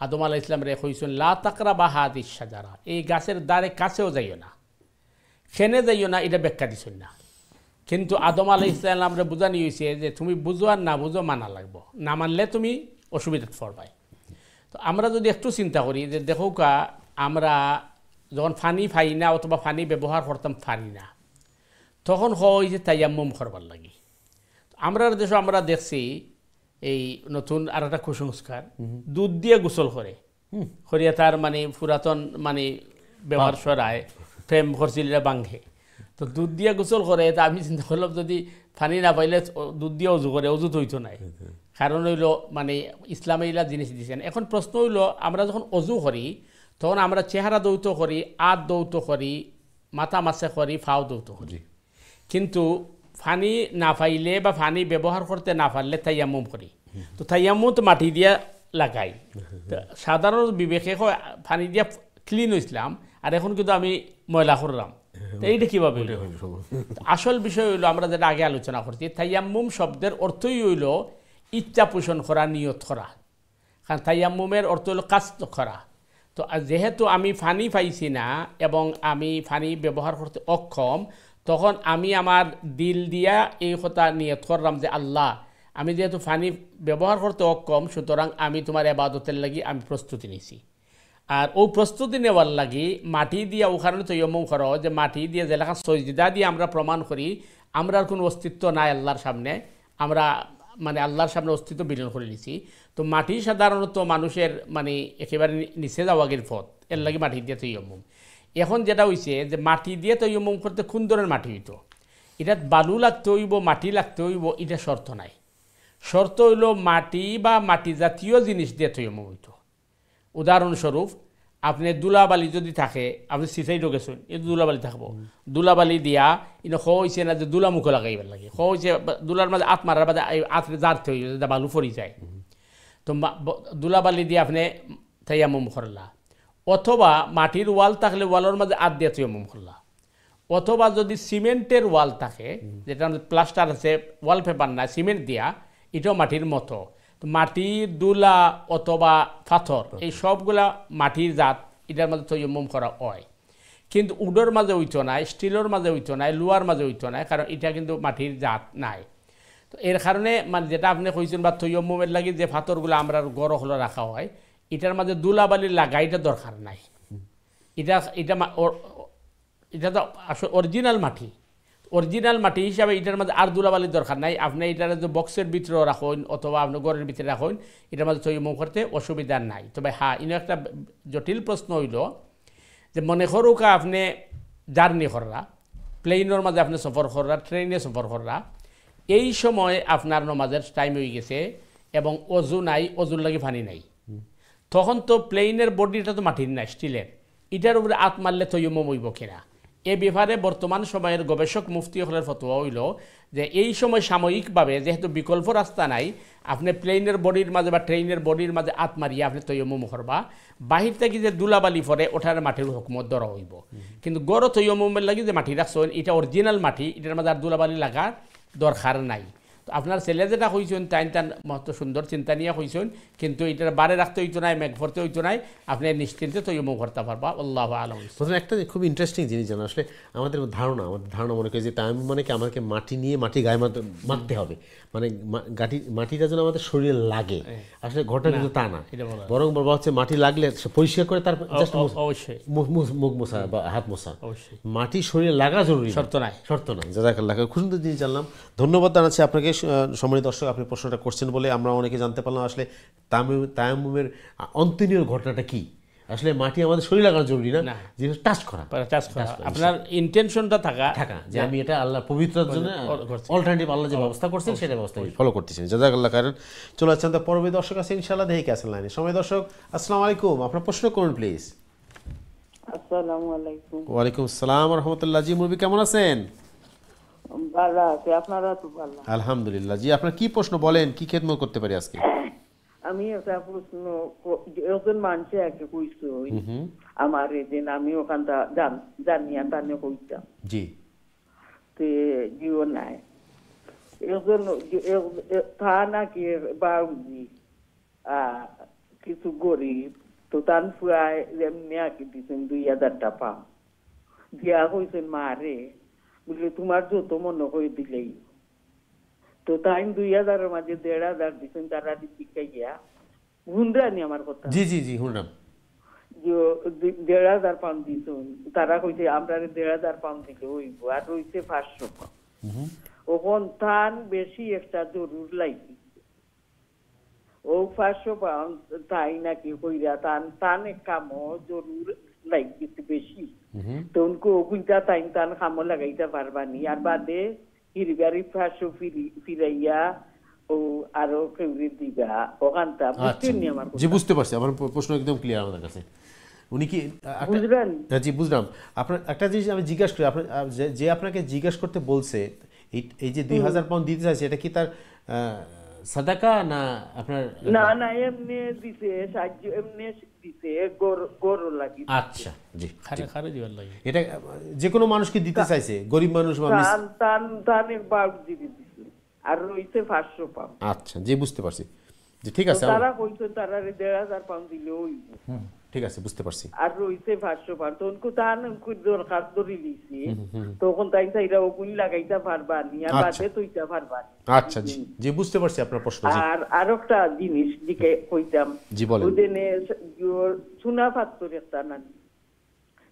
আদম আলাইহিস সালাম রে কইছেন লা তাকরাবা হাদিস শাজারা, এই গাছের দ্বারে কাছেও যাইও না, খেনে যাইও না, এটা ব্যাখ্যা দিছেন না। কিন্তু আদম আলাইহিস সালামরে বুঝানি হয়েছে যে তুমি বুঝো আর না বুঝো মানা লাগবো, না মানলে তুমি অসুবিধা পড়বাই। তো আমরা যদি একটু চিন্তা করি যে দেখো আমরা যখন ফানি ফাই না অথবা ফানি ব্যবহার করতাম ফানি না, তখন হয় যে তায়াম্মুম করবার লাগি। আমরা দেশে আমরা দেখছি এই নতুন আর একটা কুসংস্কার, দুধ দিয়ে গোসল করে করিয়া তার মানে পুরাতন মানে ব্যবহার সরায়, প্রেম করছিলা বাঙ্ঘে। তো দুধ দিয়ে গোসল করে, তা আমি চিন্তা করলাম যদি পানি না পাইলে দুধ দিয়ে অজু করে, অজু তো হইতো নাই। কারণ হইল মানে ইসলামে এইলা জিনিস দিয়েছেন। এখন প্রশ্ন হইল, আমরা যখন অজু করি তখন আমরা চেহারা দৌত করি, আত দৌত করি, মাথা মাছে করি, ফাও দৌত করি। কিন্তু পানি না পাইলে বা পানি ব্যবহার করতে না পারলে তায়াম্মুম করি। তো তায়াম্মুম তো মাটি দিয়া লাগাই। সাধারণ বিবেকে পানি দিয়া ক্লিন হইছিলাম, আর এখন কিন্তু আমি ময়লা করলাম। এইটা কিভাবে হইল? আসল বিষয় হইল আমরা যেটা আগে আলোচনা করছি, তায়াম্মুম শব্দের অর্থই হইল ইচ্ছা পোষণ করা, নিয়ত করা। কারণ তায়াম্মুমের অর্থ হইল কাজ করা। তো যেহেতু আমি পানি পাইছি না এবং আমি পানি ব্যবহার করতে অক্ষম, তখন আমি আমার দিল দিয়া এই কথা নিয়ত করলাম যে আল্লাহ আমি যেহেতু পানি ব্যবহার করতে অক্ষম, সুতরাং আমি তোমার ইবাদতের লাগি আমি প্রস্তুতি নিছি। আর ও প্রস্তুতি নেওয়ার লাগি মাটি দিয়ে ওখানে তৈয়ম্মুম করা হয়, যে মাটি দিয়ে যে লেখা সজদা দিয়ে আমরা প্রমাণ করি আমরার কোনো অস্তিত্ব নাই আল্লাহর সামনে, আমরা মানে আল্লাহর সামনে অস্তিত্ব বিলীন করে নিছি। তো মাটি সাধারণত মানুষের মানে একেবারে নিচে যাওয়াগের পথ, এর লাগে মাটি দিয়ে তৈয়ম্মুম। এখন যেটা হইছে যে মাটি দিয়ে তৈয়ম্মুম করতে কোন ধরনের মাটি হইতো, এটা বালু লাগতে হইব, মাটি লাগতে হইব, এটা শর্ত নাই। শর্ত হইল মাটি বা মাটি জাতীয় জিনিস দিয়ে তৈয়ম্মুম হইতো। উদাহরণস্বরূপ আপনি দুলাবালি যদি থাকে, আপনি সিসাই ঢোকেছেন, এই দুলাবালি থাকবো, দুলাবালি দিয়া ইনো হয়েছে না যে দুলা মুখে লাগাইবার লাগে, হয়েছে দুলার মাঝে আত মারার মাঝে আতরে জারতে হইবে, যেটা বালু পড়ি যায়। তো দুলাবালি দিয়ে আপনি তাইয়াম্মুম করলা, অথবা মাটির ওয়াল থাকলে ওয়ালের মাঝে আত দিয়ে তাইয়াম্মুম করলা, অথবা যদি সিমেন্টের ওয়াল থাকে, যেটা প্লাস্টার আছে, ওয়ালপেপার না, সিমেন্ট দিয়া, এটাও মাটির মতো। তো মাটি, দুলা অথবা পাথর, এই সবগুলা মাটির জাত, এটার মাঝে তৈয়ম্মুম করা হয়। কিন্তু উডোর মাঝে হইতো নাই, স্টিলের মাঝে হইতো নাই, লোহার মাঝে হইতো নাই, কারণ এটা কিন্তু মাটির জাত নাই। তো এর কারণে মানে যেটা আপনি কইছেন বা তৈয়ম্মুমের লাগি যে পাথরগুলো আমরা গড় হলো রাখা হয়, এটার মাঝে দুলাবালি লাগা এটা দরকার নাই। এটা এটা এটা তো আসলে অরিজিনাল মাটি, অরিজিনাল মাটি হিসাবে এটার মাঝে আর দুলাবালির দরকার নাই। আপনি এটার যে বক্সের ভিতরে রাখুন অথবা আপনি ঘরের ভিতরে রাখুন, এটার মাঝে তৈয়ম্মুম করতে অসুবিধা নাই। তবে হ্যাঁ, ইনো একটা জটিল প্রশ্ন হইল যে মনে করুক আপনি জার্নি কররা, প্লেনের মাঝে আপনি সফর কররা, ট্রেনে সফর কররা, এই সময় আপনার নমাজের টাইম হয়ে গেছে এবং অজু নাই, অজুর লাগে পানি নাই, তখন তো প্লেনের বডিটা তো মাটির নাই, স্টিলের, এটার উপরে আত মারলে তৈয়ম্মুম হইব কিনা, এ ব্যাপারে বর্তমান সময়ের গবেষক মুফতি হলের ফতোয়া হইল যে এই সময় সাময়িকভাবে যেহেতু বিকল্প রাস্তা নাই, আপনি প্লেনের বডির মাঝে বা ট্রেনের বডির মাঝে আত মারিয়ে আপনি তৈয়ম্মুম করবা, বাহির থেকে যে দুলাবালি পরে ওঠার মাটির হুকমত ধরা হইব। কিন্তু গড় তৈয়ম্মুমের লাগি যে মাটি রাখছেন, এটা অরিজিনাল মাটি, এটার মাঝে আর দুলাবালি লাগার দরকার নাই। তো আপনার ছেলে যেটা হইছেন তাই মত সুন্দর চিন্তা নিয়ে হইছেন, কিন্তু এটার বারে রাখতে হইতো নাই, মেঘ ভরতে হইতো নাই, আপনি নিশ্চিন্তে তৈয়ম্মুম করতে পারবা। আল্লাহু আ'লাম। প্রথমে একটা খুব ইন্টারেস্টিং জিনিস জানা, আসলে আমাদের ধারণা মনে করি যে তায়াম্মুম মানে কি আমাদেরকে মাটি নিয়ে মাটি গায়ে মারতে হবে, মানে মাটিটা যেন আমাদের শরীরে লাগে। আসলে ঘটনা কিন্তু তা না, বরং বলা হচ্ছে মাটি লাগলে পরিষ্কার করে তার অবশ্যই মুখ মোছা বা হাত মোছা, মাটি শরীরে লাগা জরুরি, শর্ত না। জাযাকাল্লাহ, খুব সুন্দর জিনিস জানলাম, ধন্যবাদ জানাচ্ছি আপনাকে। সম্মানিত দর্শক, আপনি প্রশ্নটা করছেন বলে আমরা অনেকে জানতে পারলাম আসলে তায়াম্মুমের অন্তরীয় ঘটনাটা কি। আসলে মাটি আমাদের শরীর লাগানো জরুরি না, যেটা টাচ করা, আপনার ইন্টেনশনটা থাকা যে আমি এটা আল্লাহ পবিত্রতার জন্য অল্টারনেটিভ আল্লাহ যে ব্যবস্থা করছেন সেটা ব্যবস্থা ফলো করতেছেন। জাযাকাল্লাহ খাইরান। চলে যাচ্ছেন তো পরবর্তী দর্শক আছে ইনশাআল্লাহ, দেখে কে আছেন লাইনে। সময় দর্শক, আসসালামু আলাইকুম, আপনার প্রশ্ন করুন প্লিজ। আসসালামু আলাইকুম। ওয়ালাইকুম আসসালাম ওয়া রাহমাতুল্লাহ। জি মুরব্বি, কেমন আছেন? ভালো আছি, আপনারা তো ভালো? আলহামদুলিল্লাহ। জি, আপনার কি প্রশ্ন বলেন, কি খেদমত করতে পারি আজকে? আমি একটা প্রশ্ন, একজন মানুষে আগে কইছো আমার এদিন, আমি ওখানটা জানিয়া তানে কইতাম জি তে জিও নাই একজন তা নাকি বাউজি কিছু গরিব, তো তান ফুয়ায় এমনি আঁকি দিচ্ছেন 2000 টাকা দিয়া কইছেন মারে বুঝলে তোমার যত মনে করে দিলেই, তো তাই 2000-এর মাঝে 1500 দিচ্ছেন তারা দিকে গিয়া হুন্ডানি আমার কথা। জি জি জি হুন্ডাম। 1500 পাউন্ড দিচ্ছেন, তারা কইছে আমরা 1500 পাউন্ড দিলে হইব, আর হইছে 500 পাউন্ড। ওখন তান বেশি একটা জরুর লাগি, ও 500 পাউন্ড তাই নাকি কইরা তান কামো জরুর লাগছে বেশি, তো উনকো ওগুনটা তান কামো লাগাইতে পারবানি, আর বাদে হিরবারি 500 ফিরাইয়া ও আরো কেউরি দিবা ওখানটা। বুঝছেন নি আমার কথা? জি বুঝতে পারছি, আমার প্রশ্ন একদম ক্লিয়ার আমাদের কাছে। উনি কি বুঝলেন? জি বুঝলাম। আপনার একটা জিনিস আমি জিজ্ঞাসা করি, আপনার যে আপনাকে জিজ্ঞাসা করতে বলছে এই যে 2000 পাউন্ড দিতে চাইছে, এটা কি তার সাদাকা না আপনার? না এমনি দিছে, সাহায্য এমনি দিছে, গরু লাগি। আচ্ছা জি, খারে দিবার লাগে, এটা যে কোনো মানুষকে দিতে চাইছে, গরিব মানুষ বা তানের বাউজি দিছে, আর রইছে 500 পাউন্ড। আচ্ছা জি বুঝতে পারছি। জি ঠিক আছে, তারা কইছে তারা 1500 পাউন্ড দিলে হইব। ঠিক আছে, বুঝতে পারছি। আর রইছে 500 পাউন্ড, তখন কোথান দরকার ধরে দিছি, তখন তাই চাইরা ওগুন লাগাইতে পারবা নি, আর বাদে তুইটা পারবা নি। আচ্ছা জি জি, বুঝতে পারছি আপনার প্রশ্ন। জি, আর আরেকটা জিনিস দিকে কইতাম, জি বলেন। ওদেনে চুনা পাত্তর একটা না,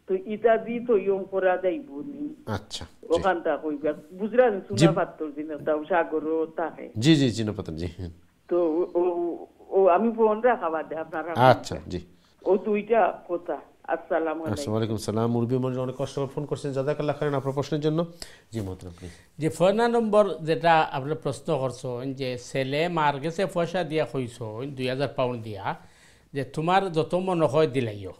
তো ইটা দি তো ইয়ং করা যাইব নি। আচ্ছা, ওখানটা কইবা বুঝরা চুনা পাত্তর দিন তাও সাগরও থাকে। জি জি জি নপাতন জি। তো ও আমি ফোন রাখাবা দে আপনারা। আচ্ছা জি, ও দুইটা কথা। আসসালামু আলাইকুম। আসসালামু আলাইকুম সালাম। মুরব্বী মনে অনেক কষ্ট করে ফোন করছেন, জাযাকাল্লাহ খাইরান আপনার প্রশ্নের জন্য। জি মোহতরম প্লিজ। যে 4 নম্বর যেটা আপনার প্রশ্ন করছেন, যে ছেলে মার গেছে পয়সা দিয়া হইছ 2000 পাউন্ড দিয়া, যে তোমার যত মনে হয় দিলাইও,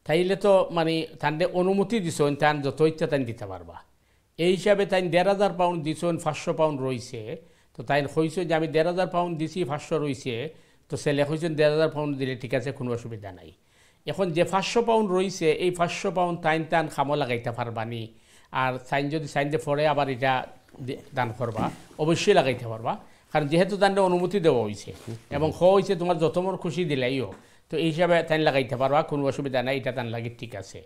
তাইলে তো মানে তান্ডে অনুমতি দিছেন, তান যত ইচ্ছা তাই দিতে পারবা। এই হিসাবে তাই 1500 পাউন্ড দিছেন, 500 পাউন্ড রয়েছে, তো তাই হয়েছে যে আমি 1500 পাউন্ড দিছি, 500 রয়েছে, তো ছেলে হয়েছেন 1500 পাউন্ড দিলে ঠিক আছে, কোনো অসুবিধা নাই। এখন যে 500 পাউন্ড রয়েছে, এই 500 পাউন্ড টান খামো লাগাইতে পারবানি, আর সাইন যদি সাইন দিয়ে পরে আবার এটা দান করবা, অবশ্যই লাগাইতে পারবা, কারণ যেহেতু তান্ডে অনুমতি দেওয়া হয়েছে এবং হয়েছে তোমার যত মন খুশি দিলাইও, তো এই হিসাবে তাই লাগাইতে পারবা, কোনো অসুবিধা নাই, এটা তান লাগে ঠিক আছে।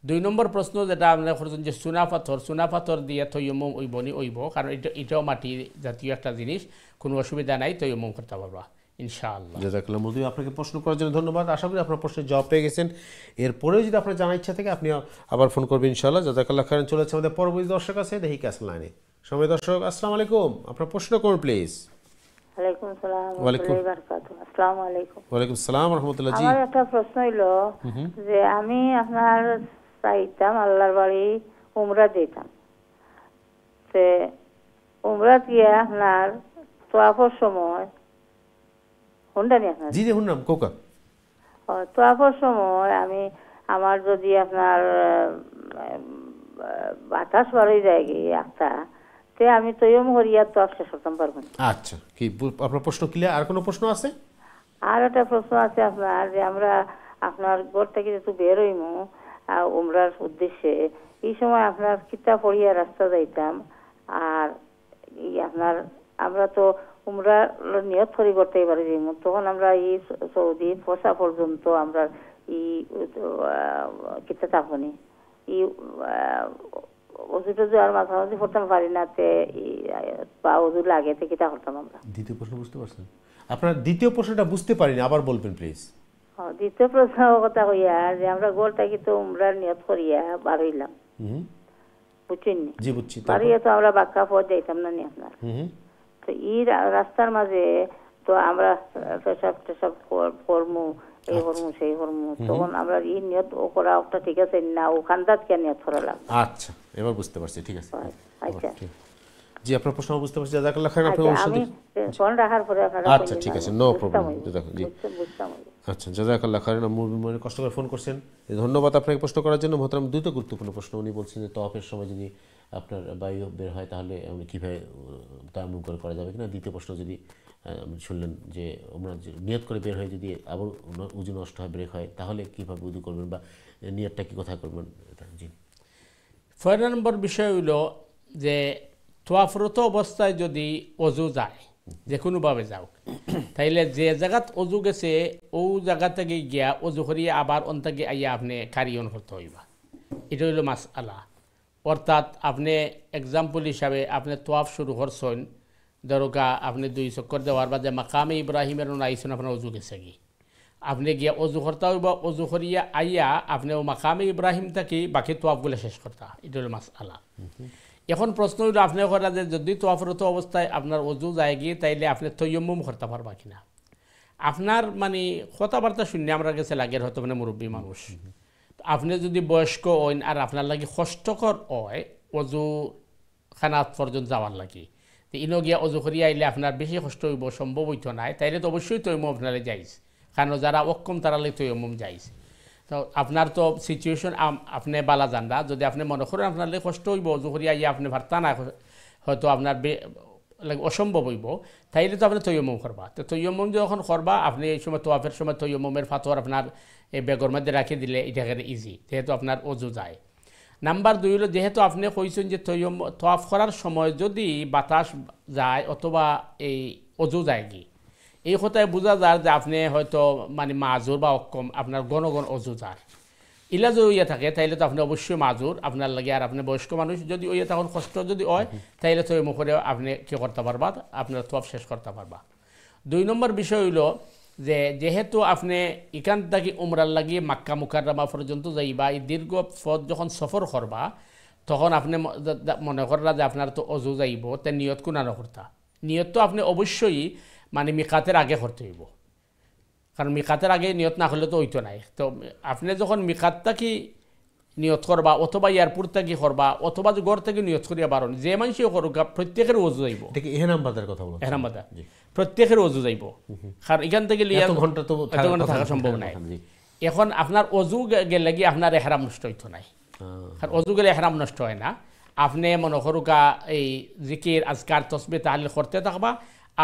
2 নম্বর প্রশ্ন যেটা আপনারা করছেন যে চুনা পাথর দিয়ে তৈয়মম ওইবনি ওইব, কারণ এটাও মাটি জাতীয় একটা জিনিস, কোনো অসুবিধা নাই, তৈয়মম করতে পারবা ইনশাআল্লাহ। জাযাকাল্লাহ মুরব্বী, আপনাকে প্রশ্ন করার জন্য ধন্যবাদ। আশা করি আপনার প্রশ্নের জবাব পেয়ে গেছেন। এরপরেও যদি আপনার জানার ইচ্ছা থাকে আপনি আবার ফোন করবেন ইনশাআল্লাহ। জাযাকাল্লাহ খাইরান। চলেছে আমাদের পরবর্তী দর্শক আছে, দেখি কে আসল লাইনে। সময় দর্শক, আসসালামু আলাইকুম, আপনার প্রশ্ন করুন প্লিজ। ওয়ালাইকুম আসসালাম ওয়ালাইকুম। ওয়া বারাকাতুহু। আসসালামু আলাইকুম। ওয়ালাইকুম আসসালাম ওয়া রাহমাতুল্লাহ। জি, আমার একটা প্রশ্ন হইলো যে আমি আপনার চাইতাম আল্লাহর বাড়ি উমরা দিতাম, তে উমরা দিয়ে আপনার তোয়াফের সময় হুন্ডানি আপনার জি জি শুনলাম কোকা। তোয়াফের সময় আমি আমার যদি আপনার বাতাস বাড়ি যায় গিয়ে একটা, তে আমি তৈয়ম করিয়া তোয়াফ শেষ করতাম পারবো না। আচ্ছা, কি আপনার প্রশ্ন ক্লিয়ার? আর কোনো প্রশ্ন আছে? আর একটা প্রশ্ন আছে আপনার, যে আমরা আপনার ঘর থেকে যেহেতু বের হইমু উমরার উদ্দেশ্যে, এই সময় আপনার কিতাব পড়িয়া রাস্তা যাইতাম, আর এই আপনার আমরা তো উমরা নিয়ত করি করতে পারি, তখন আমরা এই সৌদি পৌঁছা পর্যন্ত আমরা এই কিতাব থাকুনি, এই ওষুধ টজু আর মাঝামাঝি করতাম পারি না, তে বা ওষুধ লাগে তে কিতা করতাম আমরা। দ্বিতীয় প্রশ্ন বুঝতে পারছেন? আপনার দ্বিতীয় প্রশ্নটা বুঝতে পারিনি, আবার বলবেন প্লিজ। দ্বিতীয় প্রশ্ন কথা কইয়া যে আমরা গোলটা কিন্তু উমরার নিয়ত করিয়া বার হইলাম, বুঝছেন? জি বুঝছি। বাড়িয়ে তো আমরা বাক্কা পথ যাইতাম না নি আপনার, তো এই রাস্তার মাঝে তো আমরা পেশাব টেশাব করমু, এই করমু সেই করমু, তখন আমরা এই নিয়ত ও করা ওটা ঠিক আছে না, ওখানটাত কে নিয়ত করা লাগবে? আচ্ছা, এবার বুঝতে পারছি, ঠিক আছে। আচ্ছা জি, আপনার প্রশ্ন বুঝতে পারছি। জাযাকাল্লাহ খাইরান। আপনি আমি ফোন রাখার পরে আপনারা আচ্ছা ঠিক আছে, নো প্রবলেম। জি বুঝতাম। আচ্ছা, জাযাকাল্লাহ খাইরান। মুরব্বী মনে কষ্ট করে ফোন করছেন, ধন্যবাদ আপনাকে প্রশ্ন করার জন্য। মোহতারাম, দুটো গুরুত্বপূর্ণ প্রশ্ন। উনি বলছেন যে তওয়াফের সময় যদি আপনার বায়ু বের হয় তাহলে কীভাবে তায়াম্মুম করে করা যাবে কিনা। দ্বিতীয় প্রশ্ন যদি শুনলেন যে আমরা নিয়ত করে বের হয়ে যদি আবার উজু নষ্ট হয়, ব্রেক হয়, তাহলে কীভাবে উজু করবেন বা নিয়তটা কী কোথায় করবেন। জি, 4 নম্বর বিষয় হইল যে তোয়াফরত অবস্থায় যদি অজু যায়, যে কোনোভাবে যাও, তাইলে যে জায়গাত অজু গেছে ও জায়গা থেকে গিয়া অজু করিয়া আবার অন্তাকে আইয়া আপনি কারিয়ন করতে হইবা। এটা হইল মাসআলা। অর্থাৎ আপনি এক্সাম্পল হিসাবে আপনি তোয়াফ শুরু করছেন, দরকা আপনি 2 চক্কর দেওয়ার বাদে মাকামে ইব্রাহিমের আইসন আপনার অজু গেছে কি, আপনি গিয়া অজু করতে হইব, অজু করিয়া আইয়া আপনি মাকামে ইব্রাহিম থাকি বাকি তোয়াফগুলো শেষ করতা। এটা হইল মাসআলা। এখন প্রশ্ন হইল আপনি করা যে যদি তোয়াফরত অবস্থায় আপনার অজু যায় গিয়ে, তাইলে আপনি তৈয়ম্মুম করতে পারবা কিনা। আপনার মানে কথাবার্তা শুনে আমরা গেছে লাগের হয়তো মানে মুরব্বী মানুষ, আপনি যদি বয়স্ক হন আর আপনার লাগে কষ্টকর হয় অজু খানাত পর্যন্ত যাওয়ার লাগে, তো ইনো গিয়া অজু করিয়া আইলে আপনার বেশি কষ্ট হইব, সম্ভব হইতো নাই, তাইলে তো অবশ্যই তৈয়ম্মুম আপনারা যাইস, কারণ যারা অক্ষম তারা লাগে তৈয়ম্মুম যাইস। তো আপনার তো সিচুয়েশন আপনি বালা জানরা, যদি আপনি মনে করেন আপনার লাগে কষ্ট হইব অজু করিয়া ইয়ে আপনি ভারতা না, হয়তো আপনার অসম্ভব হইব, তাইলে তো আপনি তৈয়ম্মুম করবা। তো তৈয়ম্মুম যখন করবা আপনি এই সময় তোয়াফের সময় তৈয়ম্মুমের ফাতোয়ার আপনার এই বেগর মধ্যে রাখি দিলে এটাকে ইজি, যেহেতু আপনার অজু যায়। নাম্বার 2 হলো যেহেতু আপনি কইছেন যে তোয়াফ করার সময় যদি বাতাস যায় অথবা এই অজু যায় কি, এই কথায় বোঝা যায় যে আপনি হয়তো মানে মাজুর বা অক্ষম, আপনার ঘন অজু যার ইলা যদি ইয়ে থাকে তাইলে তো আপনি অবশ্যই মাজুর আপনার লাগে। আর আপনি বয়স্ক মানুষ যদি ওই তখন কষ্ট যদি হয় তাইলে তো মুখরে আপনি কী করতে পারবা, আপনার তফ শেষ করতে পারবা। 2 নম্বর বিষয় হইল যে যেহেতু আপনি এখান থেকে উমরার লাগিয়ে মাক্কা মুকাররমা পর্যন্ত যাইবা, এই দীর্ঘ পথ যখন সফর করবা তখন আপনি মনে করলা যে আপনার তো অজু যাইব, তে নিয়ত কোনানো করতা। নিয়ত তো আপনি অবশ্যই মানে মিকাতের আগে করতে হইব, কারণ মিকাতের আগে নিয়ত না করলে তো হইতো নাই। তো আপনি যখন মিকাতটা কি নিয়ত করবা অথবা এয়ারপোর্ট থেকে করবা অথবা ঘর থেকে নিয়ত করিয়া বারণ, যে মানুষই করুক প্রত্যেকের অজু যাইব। এহরাম বাঁধার কথা বলছেন? এহরাম বাঁধা প্রত্যেকের অজু যাইব, কারণ এখান থেকে এত ঘন্টা থাকা সম্ভব নাই। এখন আপনার অজু গেলে গিয়ে আপনার এহরাম নষ্ট হইতো নাই, কারণ অজু গেলে এহরাম নষ্ট হয় না। আপনি মনে করুকা এই জিকির আজকার তসবিহ তাহলিল করতে থাকবা,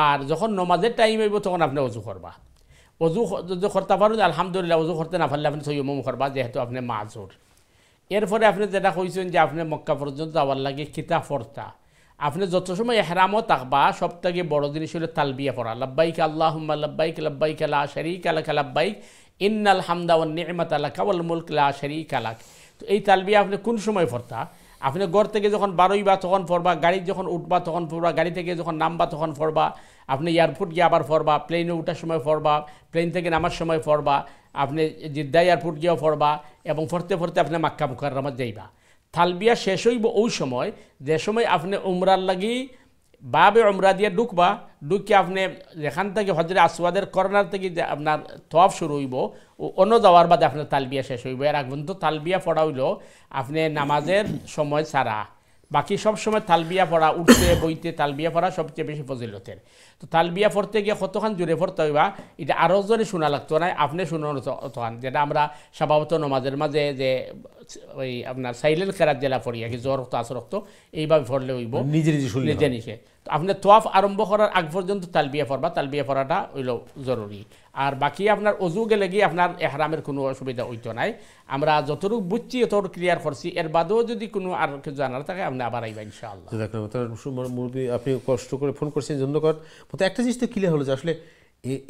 আর যখন নমাজের টাইম হইব তখন আপনি অজু করবা। অজু যদি করতে পারেন আলহামদুলিল্লাহ, অজু করতে না পারলে আপনি তৈয়মুম করবা, যেহেতু আপনি মাজুর। এরপরে আপনি যেটা কইছেন যে আপনি মক্কা পর্যন্ত যাওয়ার লাগে কিতাব পড়তা, আপনি যত সময় এহরামও থাকবা সব থেকে বড় জিনিস হলো তালবিয়া পড়া। লাব্বাইক আল্লাহুম্মা লাব্বাইক লাব্বাইক লা শারীকা লাক লাব্বাইক ইন্নাল হামদা ওয়ান নি'মাতা লাক ওয়াল মুলক লা শারীকা লাক। তো এই তালবিয়া আপনি কোন সময় পড়তা? আপনি ঘর থেকে যখন বারোইবা তখন পড়বা, গাড়ি যখন উঠবা তখন পড়বা, গাড়ি থেকে যখন নামবা তখন পড়বা, আপনি এয়ারপোর্ট গিয়ে আবার পড়বা, প্লেনে উঠার সময় পড়বা, প্লেন থেকে নামার সময় পড়বা, আপনি জিদ্দা এয়ারপোর্ট গিয়েও পড়বা, এবং পড়তে পড়তে আপনি মাক্কা মুকাররমা যাইবা। তালবিয়া শেষ হইব ওই সময় যে সময় আপনি উমরার লাগি বাবে উমরা দিয়ে ঢুকবা, ঢুকে আপনি যেখান থেকে হজরে আসওয়াদের কর্নার থেকে যে আপনার তওয়াফ শুরু হইব, অন্য যাওয়ার বাদে আপনার তালবিয়া শেষ হইব। এর আগ পর্যন্ত তালবিয়া পড়া হইল আপনি নামাজের সময় ছাড়া, বাকি সব সময় তালবিয়া পড়া, উঠতে বইতে তালবিয়া পড়া সবচেয়ে বেশি ফজিলতের। তো তালবিয়া পড়তে গিয়ে কতক্ষণ জোরে পড়তে হইবা এটা আরও জোরে শোনা লাগতো না, আপনি শুনুন তখন, যেটা আমরা স্বভাবত নমাজের মাঝে যে ওই আপনার সাইলেন্ট কেরাত জেলা পড়ি আর কি, জ্বর রক্ত আসর রক্ত এইভাবে পড়লে হইব নিজে নিজে। তো আপনি তোয়াফ আরম্ভ করার আগ পর্যন্ত তালবিয়া পড়বা, তালবিয়া পড়াটা হইল জরুরি। আর বাকি আপনার অজু গেলে গিয়ে আপনার এহরামের কোনো অসুবিধা হইতো নাই। আমরা যতটুকু বুঝছি ততটুকু ক্লিয়ার করছি, এর বাদেও যদি কোনো আর কিছু জানার থাকে আপনি আবার আইবা ইনশাআল্লাহ। মুরব্বী আপনি কষ্ট করে ফোন করছেন ধন্যবাদ। মতো একটা জিনিস তো ক্লিয়ার হলো যে আসলে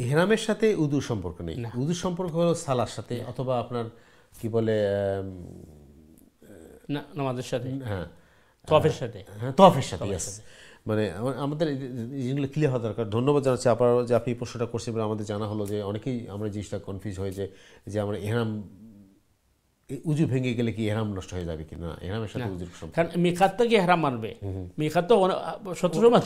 এহরামের সাথে উদুর সম্পর্ক নেই, উদুর সম্পর্ক হলো সালার সাথে অথবা আপনার কি বলে নামাজের সাথে, হ্যাঁ তওয়াফের সাথে, হ্যাঁ তওয়াফের সাথে। মানে আমাদের জিনিসগুলো ক্লিয়ার হওয়া দরকার। ধন্যবাদ জানাচ্ছি আপনারা যে আপনি প্রশ্নটা করছেন, আমাদের জানা হলো যে অনেকেই আমরা জিনিসটা কনফিউজ হয়ে যে আমরা এহরাম উজু ভেঙে গেলে কি এহরাম নষ্ট হয়ে যাবে কি না, এহরামের সাথে উজুর সম্পর্ক, কারণ মিকাত থেকে এহরাম মানবে, মিকাত তো 17 মাস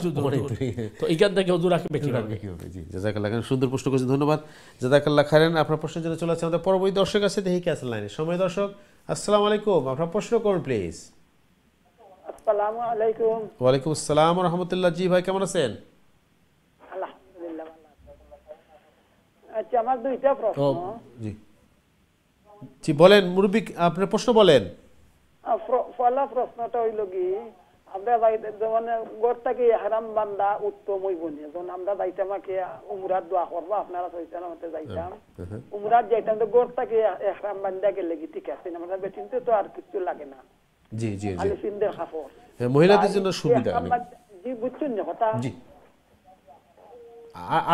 তো এইখান থেকে উজু রাখবে কিভাবে। জি জাযাকাল্লাহ খাইরান, সুন্দর প্রশ্ন করেছেন, ধন্যবাদ জাযাকাল্লাহ খাইরান। আপনার প্রশ্নের জন্য চলে আসছে আমাদের পরবর্তী দর্শক আছে, দেখি কে আছেন লাইনে। সময় দর্শক আসসালামু আলাইকুম, আপনার প্রশ্ন করুন প্লিজ। আসসালামু আলাইকুম। ওয়ালাইকুম আসসালাম ওয়া রাহমাতুল্লাহ। জি ভাই কেমন আছেন? আলহামদুলিল্লাহ। আচ্ছা আমার দুইটা প্রশ্ন। জি জি বলেন মুরব্বি, আপনার প্রশ্ন বলেন। পয়লা প্রশ্নটা হইল কি, আমরা যেমন ঘর থেকে ইহরাম বান্ধা উত্তম হইব না, যখন আমরা যাইতাম উমরার দোয়া করবো, আপনারা চৈতান মতে যাইতাম উমরার যাইতাম, তো ঘর থেকে ইহরাম বান্ধা গেলে কি ঠিক আছে, আমরা বেটিনতে তো আর কিছু লাগে না। জি জি জি, খালি সিন্দের কাপড়, মহিলাদের জন্য সুবিধা। জি বুঝছেন না কথা? জি।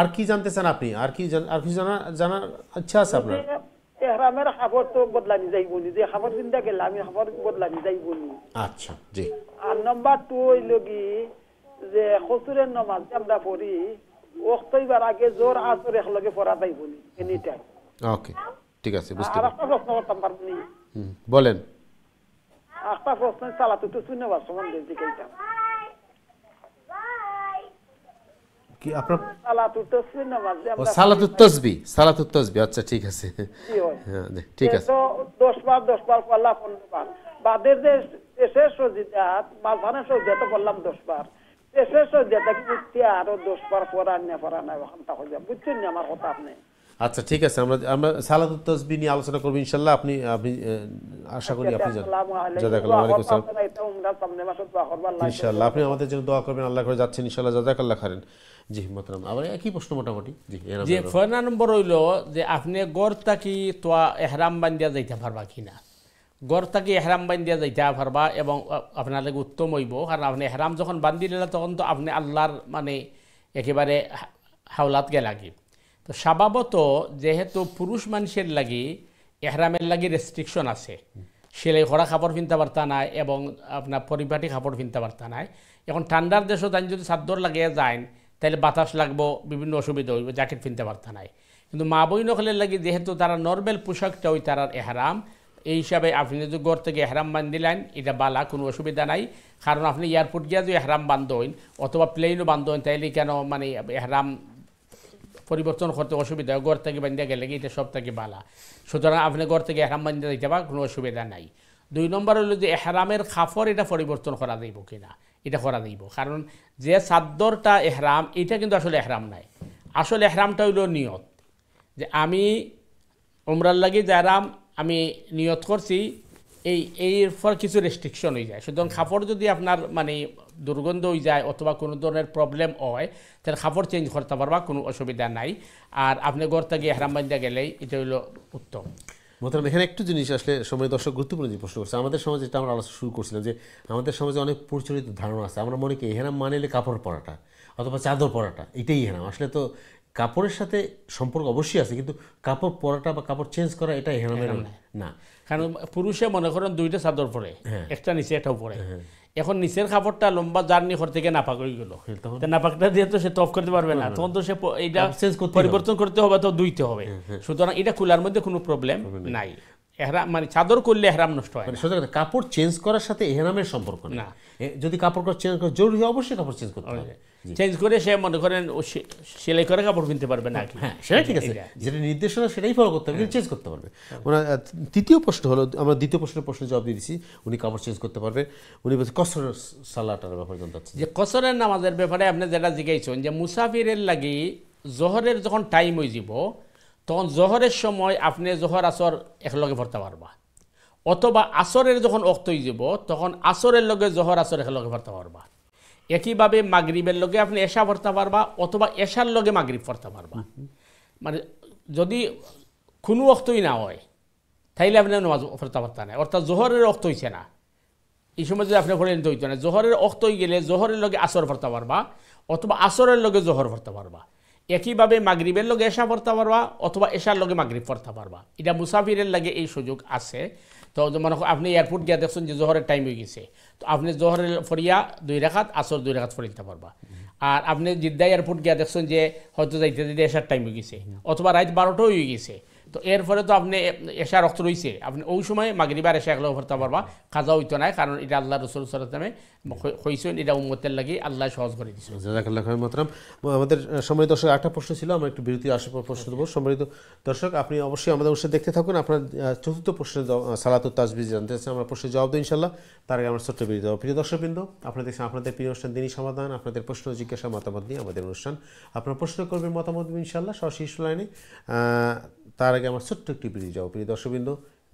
আর কি জানতে চান আপনি? আর কি জানার ইচ্ছা আছে আপনার? এহরামের কাপড় তো বদলানি যাইব নি, যে কাপড় চিন্তা গেলে আমি কাপড় বদলানি যাইব নি। আচ্ছা জি। আর নাম্বার 2 হইল কি, যে হসুরের নামাজ আমরা পড়ি ওয়াক্তইবার আগে জোর আসর একলগে পড়া যাইব নি এনি টাইম। ওকে ঠিক আছে, বুঝতে আর পারছি। একটা প্রশ্ন করতাম পারবনি? বলেন। একটা প্রশ্ন সালাতুত তাসবিহ সম্বন্ধে জিজ্ঞাসা। কি আপনার সালাতুত তাসবিহ নামাজ আমরা সালাতুত তাসবিহ, আচ্ছা ঠিক আছে, জি হয়। হ্যাঁ ঠিক আছে। তো 10 বার পড়লাম 15 বার, বাদের যে শেষ সজিদাত মাঝখানে সজিদাত পড়লাম 10 বার, শেষ সজিদাত কি বুঝতে আরো 10 বার পড়া না ওখানটা হয়ে যায়, বুঝছেন না আমার কথা আপনি? আচ্ছা ঠিক আছে, আমরা সালাতুত তাসবিহ নিয়ে আলোচনা করব ইনশাআল্লাহ। আপনি আশা করি আপনি জানেন। জাযাকাল্লাহ, ওয়ালাইকুম আসসালাম। ইনশাআল্লাহ আপনি আমাদের জন্য দোয়া করবেন, আল্লাহ করে যাচ্ছেন ইনশাআল্লাহ। জাযাকাল্লাহ খাইরান। জি মোহতারাম, আবার একই প্রশ্ন মোটামুটি। জি যে 4 নম্বর হইল যে আপনি গড় থাকি তো এহরাম বান্ধিয়া যাইতে পারবা কিনা। গড় থাকি এহরাম বান্ধিয়া যাইতে পারবা এবং আপনার লাগে উত্তম হইব, কারণ আপনি এহরাম যখন বান্ধি নিলে তখন তো আপনি আল্লাহর মানে একেবারে হাওলাত গে লাগি। তো স্বভাবত যেহেতু পুরুষ মানুষের লাগি এহরামের লাগি রেস্ট্রিকশন আছে, সেলাই করা কাপড় কিনতে পারতা নাই এবং আপনার পরিপাটি কাপড় কিনতে পারতা নাই। এখন ঠান্ডার দেশও তাই যদি চাদর লাগিয়ে যায় তাহলে বাতাস লাগবো, বিভিন্ন অসুবিধা হইব, জ্যাকেট কিনতে পারতা নাই। কিন্তু মা বই নকলের লাগি যেহেতু তারা নর্মাল পোশাকটা ওই তারার এহরাম, এই হিসাবে আপনি যদি ঘর থেকে এহরাম বান্ধিলেন এটা বালা, কোনো অসুবিধা নাই। কারণ আপনি এয়ারপোর্ট গিয়ে যদি এহরাম বান্ধইন অথবা প্লেনও বান্ধইন তাইলে কেন মানে এহরাম পরিবর্তন করতে অসুবিধা হয়, ঘর থেকে বান্ধিয়া গেলে এটা সব থেকে বালা। সুতরাং আপনি ঘর থেকে এহরাম বান্ধিয়ে দিতে পার, কোনো অসুবিধা নাই। 2 নম্বর হলো যে এহরামের কাপড় এটা পরিবর্তন করা যাইব কিনা, এটা করা যাইব। কারণ যে চাদরটা এহরাম এটা কিন্তু আসলে এহরাম নাই, আসলে এহরামটা হইল নিয়ত, যে আমি উমরার লাগি যারাম আমি নিয়ত করছি, এর পর কিছু রেস্ট্রিকশন হয়ে যায়। সুতরাং কাপড় যদি আপনার মানে দুর্গন্ধ হয়ে যায় অথবা কোনো ধরনের প্রবলেম হয় তাহলে কাপড় চেঞ্জ করতে পারবা, কোনো অসুবিধা নাই। আর আপনি ঘর থেকে এহরাম বান্ধা গেলেই এটা হইল উত্তম। মোহতারাম, এখানে একটু জিনিস আসলে সময় দর্শক গুরুত্বপূর্ণ যে প্রশ্ন করছে। আমাদের সমাজে যেটা আমরা আলোচনা শুরু করছিলাম যে আমাদের সমাজে অনেক প্রচলিত ধারণা আছে, আমরা মনে করি এহরাম মানেলে কাপড় পরাটা অথবা চাদর পরাটা এটাই এহরাম। আসলে তো কাপড়ের সাথে সম্পর্ক অবশ্যই আছে, কিন্তু কাপড় পরাটা বা কাপড় চেঞ্জ করা এটা এহরামের না। কারণ পুরুষে মনে করেন 2টা চাদর পরে, একটা নিচে একটা উপরে। এখন নিচের কাপড়টা লম্বা জার্নি করতে গিয়ে নাপাক হয়ে গেল, নাপাকটা দিয়ে তো সে তফ করতে পারবে না, তখন তো সে এটা পরিবর্তন করতে হবে, তো ধুইতে হবে। সুতরাং এটা খোলার মধ্যে কোনো প্রবলেম নাই। এহরাম মানে চাদর করলে এহরাম নষ্ট হয়। কাপড় চেঞ্জ করার সাথে এহরামের সম্পর্ক না। যদি কাপড় চেঞ্জ করা জরুরি হয় অবশ্যই কাপড় চেঞ্জ করতে হবে। চেঞ্জ করে সে মনে করেন সেলাই করে কাপড় কিনতে পারবে না, হ্যাঁ সেটা ঠিক আছে, যেটা নির্দেশনা সেটাই ফলো করতে হবে, কিন্তু চেঞ্জ করতে পারবে। ওনার তৃতীয় প্রশ্ন হলো, আমরা দ্বিতীয় প্রশ্নের জবাব দিয়ে দিচ্ছি, উনি কাপড় চেঞ্জ করতে পারবে। উনি বলছে কসর সালাটার ব্যাপারে জানতে চাচ্ছেন, যে কসরের নামাজের ব্যাপারে আপনি যেটা জিজ্ঞাসেন যে মুসাফিরের লাগি জোহরের যখন টাইম হয়ে যাব তখন জোহরের সময় আপনি জোহর আসর একলগে পড়তে পারবা, অথবা আসরের যখন অক্ত হয়ে যাব তখন আসরের লগে জোহর আসর একলগে পড়তে পারবা। একইভাবে মাগরিবের লগে আপনি এশা পড়তে পারবা অথবা এশার লগে মাগরিব পড়তে পারবা। মানে যদি কোনো অক্তই না হয় তাইলে আপনি নামাজ পড়তে পারতেন না, অর্থাৎ জোহরের অক্ত হয়েছে না এই সময় যদি আপনি পড়ে নিতে হইতো না। জোহরের অক্ত হয়ে গেলে জোহরের লগে আসর পড়তে পারবা অথবা আসরের লগে জোহর পড়তে পারবা। একইভাবে মাগরিবের লগে এশা পড়তে পারবা অথবা এশার লগে মাগরিব পড়তে পারবা। এটা মুসাফিরের লাগে এই সুযোগ আছে। তো মনে আপনি এয়ারপোর্ট গিয়ে দেখছেন যে জোহরের টাইম হয়ে গেছে, তো আপনি জোহরের ফরিয়া 2 রাকাত আসর 2 রাকাত পড়ে নিতে পারবা। আর আপনি জিদ্দা এয়ারপোর্ট গিয়ে দেখছেন যে হয়তো যাইতে যাইতে এশার টাইম হয়ে গেছে অথবা রাত 12টা হয়ে গেছে, তো এরপরে তো আপনি এশার রক্ত রয়েছে, আপনি ওই সময় মাগরিব আর এশা একলগে পড়তে পারবা, কাজা হইতো না। কারণ এটা আল্লাহ রাসূল সাল্লাল্লাহু আলাইহি ওয়াসাল্লামে কইছেন, এটা উম্মতের লাগি আল্লাহ সহজ করে দিয়েছেন। জাযাকাল্লাহু খাইরান। মোহতারাম, আমাদের সম্মানিত দর্শক 8টা প্রশ্ন ছিল, আমরা একটু বিরতির আসার পর প্রশ্ন দেবো। সম্মানিত দর্শক, আপনি অবশ্যই আমাদের অনুষ্ঠান দেখতে থাকুন। আপনার চতুর্থ প্রশ্নের সালাতুত তাসবিহ জানতে চাচ্ছেন, আমরা প্রশ্নের জবাব দেব ইনশাআল্লাহ। তার আগে আমরা ছোট্ট বিরতি দেবো। প্রিয় দর্শকবৃন্দ, আপনারা দেখছেন আপনাদের প্রিয় অনুষ্ঠান দিনী সমাধান। আপনাদের প্রশ্ন জিজ্ঞাসা মতামত নিয়ে আমাদের অনুষ্ঠান, আপনারা প্রশ্ন করবেন, মতামত দিবেন ইনশাআল্লাহ সরাসরি লাইনে। তার আগে আমার ছোট্ট একটি বিরতি যাও। প্রিয় দর্শকবৃন্দ,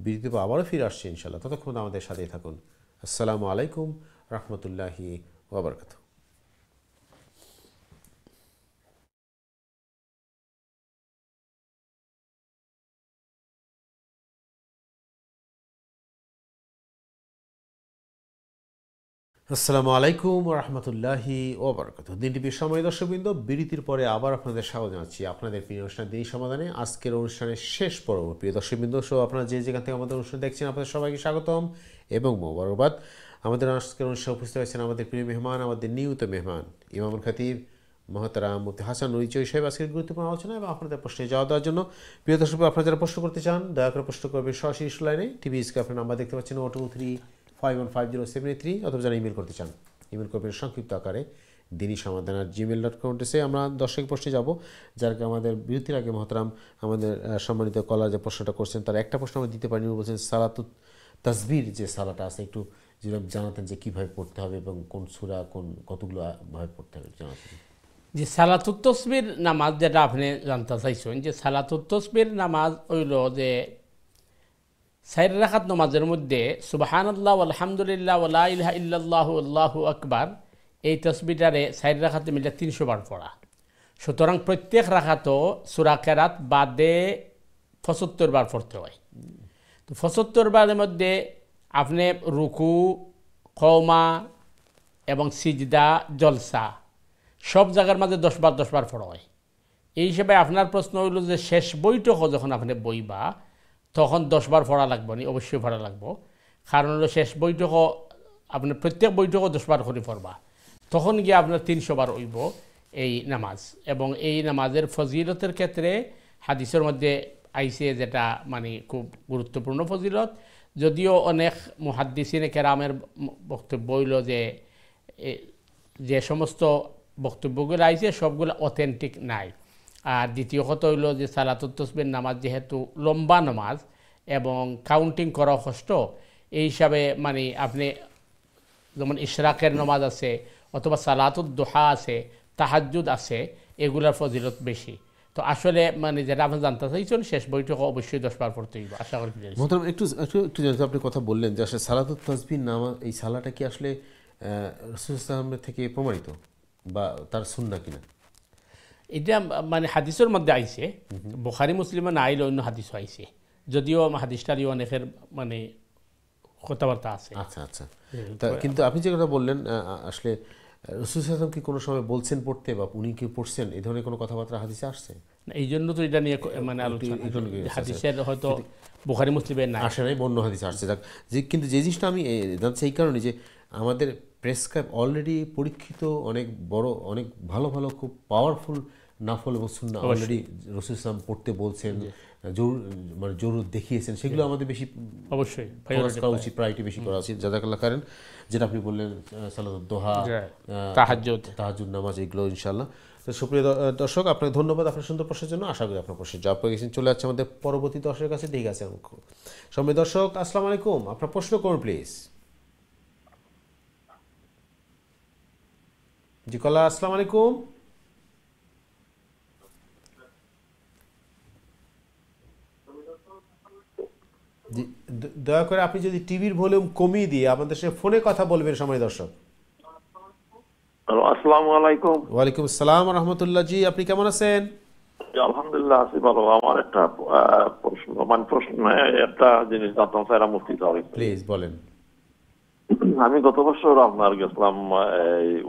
বিরতি পর আবারও ফিরে আসছে ইনশাআল্লাহ। ততক্ষণ আমাদের সাথেই থাকুন। আসসালামু আলাইকুম রহমতুল্লাহি ওয়া বারাকাতুহু। আসসালামু আলাইকুম রহমতুল্লাহি ওয়া বারাকাতুহু। দিনটিভির সময় দর্শকবৃন্দ, বিরতির পরে আবার আপনাদের স্বাগত জানাচ্ছি আপনাদের প্রিয় অনুষ্ঠান দিনী সমাধানে। আজকের অনুষ্ঠানের শেষ পর্ব। প্রিয় দর্শকবৃন্দ, আপনারা যে যেখান থেকে আমাদের অনুষ্ঠান দেখছেন আপনাদের সবাইকে স্বাগতম এবং মোবারকবাদ। আমাদের আজকের অনুষ্ঠানে উপস্থিত হয়েছেন আমাদের প্রিয় মেহমান, আমাদের নিয়মিত মেহমান ইমামুল খতিব মহতারাম মুফতি হাসান নুরী চৌধুরী সাহেব আজকের গুরুত্বপূর্ণ আলোচনা এবং আপনাদের প্রশ্নে জবাব দেওয়ার জন্য। প্রিয় দর্শক, আপনারা যারা প্রশ্ন করতে চান দয়া করে প্রশ্ন করবেন সরাসরি লাইনে। টিভি স্ক্রিনে আপনার নাম্বার দেখতে পাচ্ছেন 023515073 অথবা যারা ইমেল করতে চান ইমেল করবেন সংক্ষিপ্ত আকারে dini-samadan@gmail.com। আমরা দর্শক প্রশ্নে যাব, যার আমাদের বিরতির আগে মহতারাম আমাদের সম্মানিত কলার যে প্রশ্নটা করছেন তার একটা প্রশ্ন আমরা দিতে পারিনি। বলছেন সালাতুত তাসবির যে সালাটা আছে একটু যদি জানাতেন যে কীভাবে পড়তে হবে এবং কোন সূরা কোন কতগুলো ভাবে পড়তে হবে জানাতেন। যে সালাতুত তাসবির নামাজ যেটা আপনি জানতে চাইছেন, যে সালাতুত তাসবির নামাজ হইল যে 4 রাকাত নামাজের মধ্যে সুবহানাল্লাহ আলহামদুলিল্লাহ ওয়া লা ইলাহা ইল্লাল্লাহু আল্লাহু আকবার এই তাসবিহটারে 4 রাকাতে মিলে 300 বার পড়া। সুতরাং প্রত্যেক রাকাতও সূরা কেরাত বাদে 75 বার পড়তে হয়। তো 75 বারের মধ্যে আপনি রুকু, কওমা এবং সিজদা, জলসা সব জায়গার মাঝে 10 বার পড়া হয়। এই হিসাবে আপনার প্রশ্ন হইল যে শেষ বৈঠকও যখন আপনি বইবা তখন 10 বার পড়া লাগবে নি, অবশ্যই পড়া লাগবো। কারণ হলো শেষ বৈঠকও আপনি প্রত্যেক বৈঠকও 10 বার করে পড়বা, তখন গিয়ে আপনার 300 বার হইব এই নামাজ। এবং এই নামাজের ফজিলতের ক্ষেত্রে হাদিসের মধ্যে আইসে যেটা মানে খুব গুরুত্বপূর্ণ ফজিলত, যদিও অনেক মুহাদ্দিসিনে কেরামের বক্তব্য হইল যে সমস্ত বক্তব্যগুলো আইছে সবগুলো অথেন্টিক নাই। আর দ্বিতীয় কথা হইল যে সালাতুত তাসবিহ নামাজ যেহেতু লম্বা নামাজ এবং কাউন্টিং করা কষ্ট, এই হিসাবে মানে আপনি যেমন ইশরাকের নামাজ আছে অথবা সালাতুদ দুহা আছে, তাহাজ্জুদ আছে, এগুলার ফজিলত বেশি। তো আসলে মানে যেটা আপনি জানতে চাইছেন শেষ বৈঠক অবশ্যই 10 বার পড়তে হইব, আশা করি। মোহতারাম একটু জানতে, আপনি কথা বললেন যে আসলে সালাতুত তাসবিহ নামাজ, এই সালাটা কি আসলে রাসূল সাল্লাল্লাহু আলাইহি থেকে প্রমাণিত বা তার সুন্নাহ কিনা? এটা মানে হাদিসের মধ্যে আইছে, বুখারী মুসলিমে না আইলে অন্য হাদিসও আইছে, যদিও হাদিসটারই অনেকের মানে কথাবার্তা আছে। আচ্ছা আচ্ছা, কিন্তু আপনি যে কথা বললেন আসলে রাসূল সাল্লাল্লাহু আলাইহি কি কোনো সময় বলছেন পড়তে বা উনি কি পড়ছেন, এই ধরনের কোনো কথাবার্তা হাদিসে আসছে? এই জন্য তো এটা নিয়ে মানে আলোচনা, হাদিসের হয়তো বুখারী মুসলিমে না আসে নাই, অন্য হাদিসে আসছে। যে কিন্তু যে জিনিসটা আমি জানছি এই কারণে যে আমাদের প্রেসক্রাইব অলরেডি পরীক্ষিত অনেক বড়, অনেক ভালো ভালো খুব পাওয়ারফুল নাফল এবং সুন্নাহ অলরেডি রাসূল সাল্লাল্লাহু পড়তে বলছেন, মানে জরুরত দেখিয়েছেন, সেগুলো আমাদের বেশি অবশ্যই করা উচিত, প্রায়োরিটি বেশি করা উচিত। জাযাকাল্লাহ খাইরান। যেটা আপনি বললেন সালাতুদ দুহা, তাহাজ্জুদ নামাজ, এগুলো ইনশাআল্লাহ। তো সুপ্রিয় দর্শক, আপনাকে ধন্যবাদ আপনার সুন্দর প্রশ্নের জন্য। আশা করি আপনার প্রশ্নের জবাব পেয়ে গেছেন। চলে যাচ্ছে আমাদের পরবর্তী দর্শকের কাছে। ঠিক আছে সম্মানিত দর্শক, আসসালামু আলাইকুম, আপনার প্রশ্ন করুন প্লিজ। জি কলা, আসসালামু আলাইকুম। দয়া করে আপনি যদি টিভির ভলিউম কমিয়ে দিয়ে আমাদের সাথে ফোনে কথা বলবেন সম্মানিত দর্শক। আসসালামু আলাইকুম। ওয়ালাইকুম আসসালাম ওয়া রাহমাতুল্লাহ। জি আপনি কেমন আছেন? আলহামদুলিল্লাহ আছি ভালো। আমার একটা প্রশ্ন একটা জিনিস জানতাম স্যার, মুফতি সাহেব প্লিজ বলেন। আমি গত বছর আপনার গেছিলাম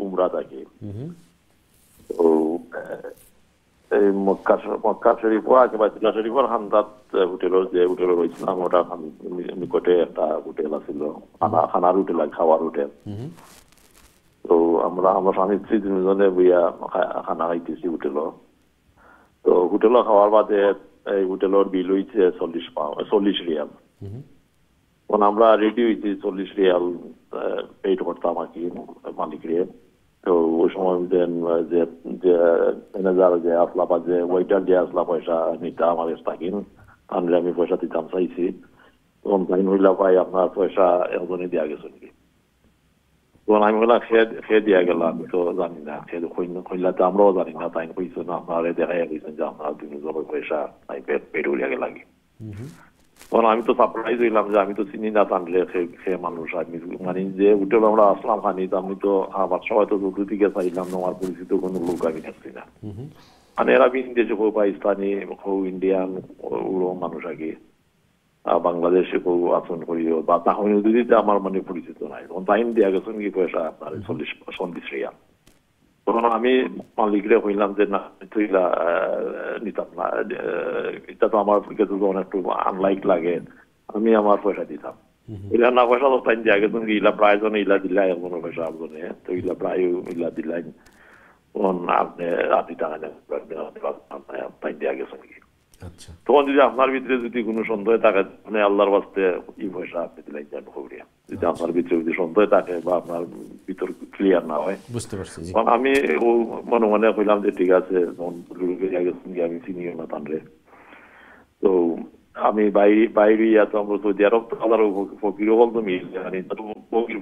উমরা থেকে, তো এই মক্কা শরীফ বাইতুল্লাহ শরীফের হান্দাত হোটেলের যে হোটেলে রয়েছিলাম, ওটা নিকটে একটা হোটেল আছিল, খানার হোটেল, খাওয়ার হোটেল। তো আমরা স্বামী স্ত্রী দুজনে বইয়া খানা খাইতেছি হোটেলও। তো হোটেলও খাওয়ার বাদে এই হোটেলের বিল হয়েছে 40 রিয়াল। তখন আমরা রেডি হয়েছি 40 রিয়াল পেড করতাম আর কি মালিকরে। তো ওই সময় যে ম্যানেজার যে আসলা বা যে ওয়েটার যে আসলা পয়সা নিতে আমাদের থাকিন, তাহলে আমি পয়সা দিতাম চাইছি। তখন তাই হইলা ভাই আপনার পয়সা একজনই দেওয়া গেছে নাকি? তখন আমি বললাম খেয়ে দেওয়া গেল, আমি তো জানি না, কইলা তো আমরাও জানি না। তাই কইছে না, আপনারা দেখাইয়া গেছেন যে আপনার দুজনের পয়সা পেড উড়িয়া গেল আগে। তখন আমি তো সারপ্রাইজ হইলাম যে আমি তো চিনি না টানলে খেয়ে মানুষ। আমি মানে যে হোটেল আমরা আসলাম খানি, আমি তো আমার সবাই তো দিকে চাইলাম না, আমার পরিচিত কোনো লোক আমি দেখছি না। মানে এরা বিদেশে কেউ পাকিস্তানি, কেউ ইন্ডিয়ান মানুষ আগে, বাংলাদেশে কেউ আসন করিও বা তাহলে যদি আমার মানে পরিচিত নাই। তখন টাইম দেওয়া গেছেন কি পয়সা আপনার 40 রিয়াল। তখন আমি মালিকরে কইলাম যে না তুইলা নিতাম না, এটা তো আমার কাছে অনেকটু আনলাইক লাগে, আমি আমার পয়সা দিতাম। ইলা না পয়সা তো টাইম দেওয়া গেছেন কি ইলা প্রায় জন ইলা দিলাই এমন পয়সা আপনি, তো ইলা প্রায় ইলা দিলাই তখন আপনি রাতি টাকা টাইম দেওয়া গেছেন কি। তখন যদি আপনার ভিতরে যদি কোনো সন্দেহ থাকে, মানে আল্লাহর বাস্তে এই পয়সা আপনি দিলেন যেন খবরিয়া, যদি আপনার ভিতরে যদি সন্দেহ থাকে বা আপনার ভিতর ক্লিয়ার না হয়, বুঝতে পারছি। আমি মনে মনে কইলাম যে ঠিক আছে, আমি চিনিও না তানরে। তো আমি বাইরে তো আমরা সৌদি আরব তো আল্লাহর ফকিরও বলতো মিল,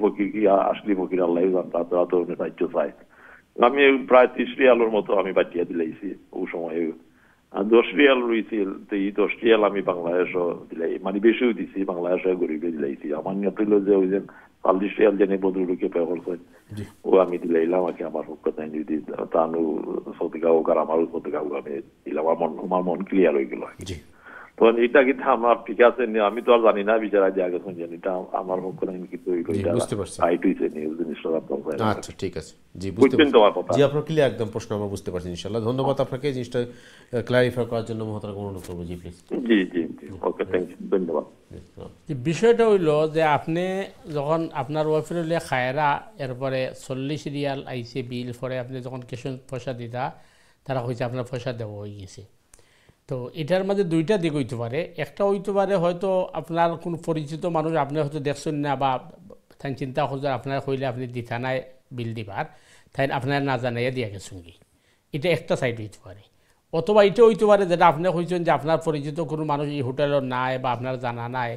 ফকির কি আসলি ফকির আল্লাহ জানতা, তারা তো সাহায্য চায়। আমি প্রায় 30 রিয়ালের মতো আমি বাটিয়া দিলাইছি ওই সময়। 10 রিয়াল রয়েছিল, তো এই 10 রিয়াল আমি বাংলাদেশও দিলাই, মানে বেশিও দিছি, বাংলাদেশে গরিবে দিলাইছি। আমার নিয়ত হইল যে ওই যে 40 রিয়াল জেনে বদরুকে পে করছেন ও আমি দিলাইলাম আর কি, আমার পক্ষ তাই যদি তানু সদকা হোক আর আমারও সদকা হোক আমি দিলাম। আমার মন ক্লিয়ার হয়ে গেল। তো এটা কি আমার ঠিক আছে আমি তো আর জানি না বিচারা দিয়ে আগে শুনছেন এটা আমার পক্ষ থেকে কিন্তু বুঝতে পারছি। রাইট হইছে নিউজ জিনিসটা আপনার আচ্ছা ঠিক আছে, জি বুঝতে বুঝছেন তো আমার পারছি। কথা? জি আপনার ক্লিয়ার একদম প্রশ্ন আমরা বুঝতে পারছি ইনশাআল্লাহ। ধন্যবাদ আপনাকে এই জিনিসটা ক্লারিফাই করার জন্য মহতারাম অনুরোধ করবো। জি প্লিজ। জি জি জি ওকে থ্যাংক ইউ, ধন্যবাদ। যে বিষয়টা হইল যে আপনি যখন আপনার ওয়াইফের হইলে খায়রা এরপরে 40 রিয়াল আইসে বিল পরে আপনি যখন কেশন পয়সা দিতা তারা কইছে আপনার পয়সা দেওয়া হয়ে গেছে। তো এটার মাঝে দুইটা দিক হইতে পারে। একটা হইতে পারে হয়তো আপনার কোন পরিচিত মানুষ আপনি হয়তো দেখছেন না বা তাই চিন্তা করছেন আপনার হইলে আপনি দিতা নাই বিল দিবার, তাই আপনার না জানাইয়া দিয়া গেছেন কি, এটা একটা সাইড হইতে পারে। অথবা এটা হইতে পারে যেটা আপনি কইছেন যে আপনার পরিচিত কোনো মানুষ এই হোটেলের নাই বা আপনার জানা নাই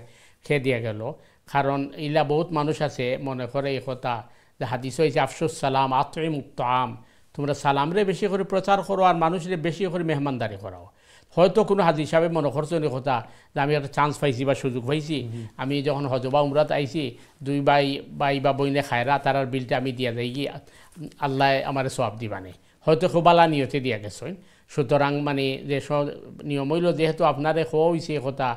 খেয়ে দিয়া গেল। কারণ ইলা বহুত মানুষ আছে মনে করে এই কথা যে হাদিস হয়েছে আফসুস সালাম আতইম উত্তাম, তোমরা সালামরে বেশি করে প্রচার করো আর মানুষের বেশি করে মেহমানদারি করাও। হয়তো কোনো হাদিস হিসাবে মনে করছো এই কথা যে আমি একটা চান্স পাইছি বা সুযোগ পাইছি, আমি যখন হজ বা উমরাত আইছি দুই ভাই বা বইনে খায়রা তারার বিলটা আমি দিয়া যাই কি আল্লাহ আমার সওয়াব দিবানে, হয়তো খুব বালা নিয়তে দিয়া গেছেন। সুতরাং মানে যে নিয়ম হইল যেহেতু আপনারে খোয়া হয়েছে কথা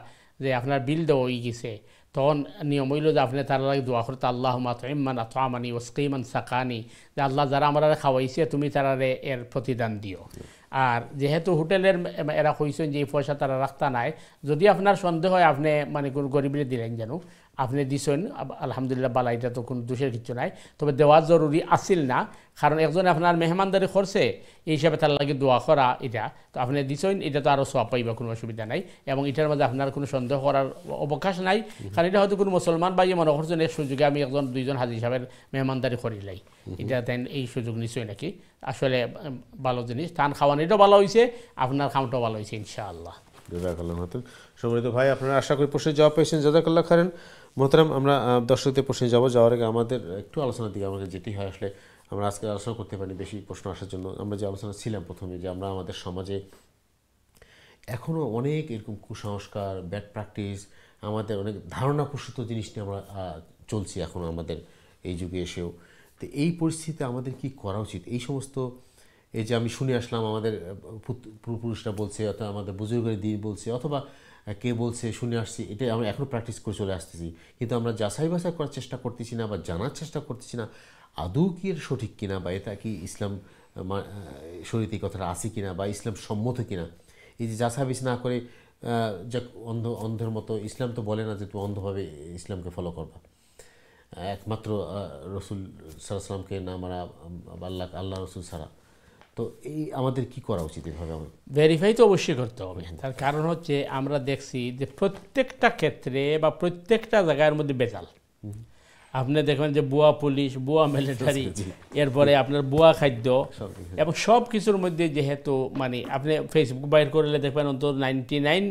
যে আপনার বিল দেওয়া হয়ে গেছে, তখন নিয়ম হইল যে আপনি তার লাগে দোয়া করতে আল্লাহ মাতইমান আতআমানি ওয়াসকিমান সাকানি, যে আল্লাহ যারা আমরা খাওয়াইছে তুমি তারারে এর প্রতিদান দিও। আর যেহেতু হোটেলের এরা কইছেন যে এই পয়সা তারা রাখতা নাই, যদি আপনার সন্দেহ হয় আপনি মানে কোন গরিবের দিলেন যেন আপনি দিছেন আলহামদুলিল্লাহ বালা, এটা তো কোনো দোষের কিছু নাই, তবে দেওয়া জরুরি আসিল না। কারণ একজন আপনার মেহমানদারি করছে এই হিসাবে তার লাগে দোয়া করা এটা তো আপনি দিছেন, এটা তো আরও সওয়াব পাইবা, কোনো অসুবিধা নাই। এবং এটার মধ্যে আপনার কোনো সন্দেহ করার অবকাশ নাই, কারণ এটা হয়তো কোনো মুসলমান বা মনে করছেন এই সুযোগে আমি একজন দুইজন হাজি সাহেবের মেহমানদারি করিলাই, এটা তাই এই সুযোগ নিশ্চয়ই নাকি আসলে ভালো জিনিস। তান খাওয়ানিটাও ভালো হয়েছে, আপনার খাওয়াটাও ভালো হয়েছে ইনশাআল্লাহ। জাযাকাল্লাহ নতুন সম্মানিত ভাই, আপনারা আশা করি প্রশ্নের জবাব পেয়েছেন। জাযাকাল্লাহ খাইরান। মোহতারাম, আমরা দর্শকদের প্রশ্নে যাওয়ার আগে আমাদের একটু আলোচনার দিকে আমাদের যেটি হয়, আসলে আমরা আজকে আলোচনা করতে পারি বেশি প্রশ্ন আসার জন্য। আমরা যে আলোচনা ছিলাম প্রথমে যে আমরা আমাদের সমাজে এখনও অনেক এরকম কুসংস্কার, ব্যাড প্র্যাকটিস, আমাদের অনেক ধারণা প্রসূত জিনিস নিয়ে আমরা চলছি এখনও আমাদের এই যুগে এসেও। তো এই পরিস্থিতিতে আমাদের কি করা উচিত? এই সমস্ত এই যে আমি শুনে আসলাম আমাদের পূর্বপুরুষরা বলছে, অথবা আমাদের বুজুর্গের দিন বলছে, অথবা কে বলছে শুনে আসছি, এটাই আমরা এখনও প্র্যাকটিস করে চলে আসতেছি, কিন্তু আমরা যাচাই বাছাই করার চেষ্টা করতেছি না বা জানার চেষ্টা করতেছি না আদৌ কি এর সঠিক কিনা, বা এটা কি ইসলাম শরীয়তে কথাটা আছে কিনা বা ইসলাম সম্মত কিনা। এই যে যাচাই বাছাই না করে যাক অন্ধের মতো, ইসলাম তো বলে না যে তুমি অন্ধভাবে ইসলামকে ফলো করবা, একমাত্র রসুল সাল্লাল্লাহু আলাইহি ওয়াসাল্লামকে না মারা, আল্লাহ রসুল ছাড়া। তো এই আমাদের কি করা উচিত? এভাবে ভেরিফাই তো অবশ্যই করতে হবে। তার কারণ হচ্ছে আমরা দেখছি যে প্রত্যেকটা ক্ষেত্রে বা প্রত্যেকটা জায়গার মধ্যে বেজাল। আপনি দেখবেন যে বুয়া পুলিশ, বুয়া মিলিটারি, এরপরে আপনার বুয়া খাদ্য এবং সব কিছুর মধ্যে যেহেতু মানে আপনি ফেসবুক বাইর করলে দেখবেন অন্তত 99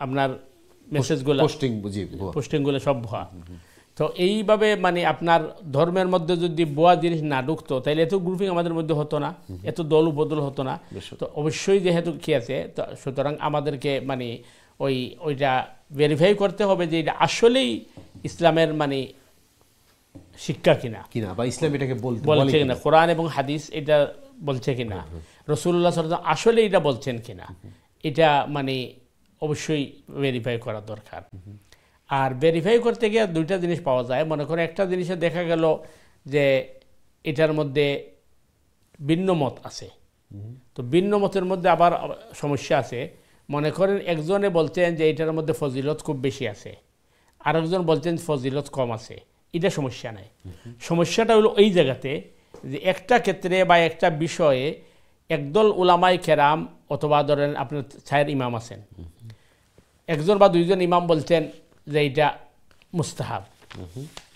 আপনার মেসেজগুলো পোস্টিংগুলো সব ভুয়া। তো এইভাবে মানে আপনার ধর্মের মধ্যে যদি বুয়া জিনিস না ঢুকতো তাহলে এত গ্রুপিং আমাদের মধ্যে হতো না, এত দল বদল হতো না। তো অবশ্যই যেহেতু কি আছে, সুতরাং আমাদেরকে মানে ওইটা ভেরিফাই করতে হবে যে এটা আসলেই ইসলামের মানে শিক্ষা কিনা বা ইসলাম এটাকে বলছে কিনা, কোরআন এবং হাদিস এটা বলছে কিনা, রাসূলুল্লাহ সাল্লাল্লাহু আলাইহি ওয়াসাল্লাম আসলে এটা বলছেন কিনা, এটা মানে অবশ্যই ভেরিফাই করা দরকার। আর ভেরিফাই করতে গিয়ে দুইটা জিনিস পাওয়া যায়। মনে করে একটা জিনিসে দেখা গেল যে এটার মধ্যে ভিন্ন মত আছে, তো ভিন্ন মতের মধ্যে আবার সমস্যা আছে। মনে করেন একজনে বলছেন যে এটার মধ্যে ফজিলত খুব বেশি আছে, আরেকজন বলছেন ফজিলত কম আছে, এটা সমস্যা নাই। সমস্যাটা হলো এই জায়গাতে যে একটা ক্ষেত্রে বা একটা বিষয়ে একদল উলামায়ে কেরাম অথবা ধরেন আপনার 4 ইমাম আছেন, একজন বা দুইজন ইমাম বলছেন যে এটা মুস্তাহাব,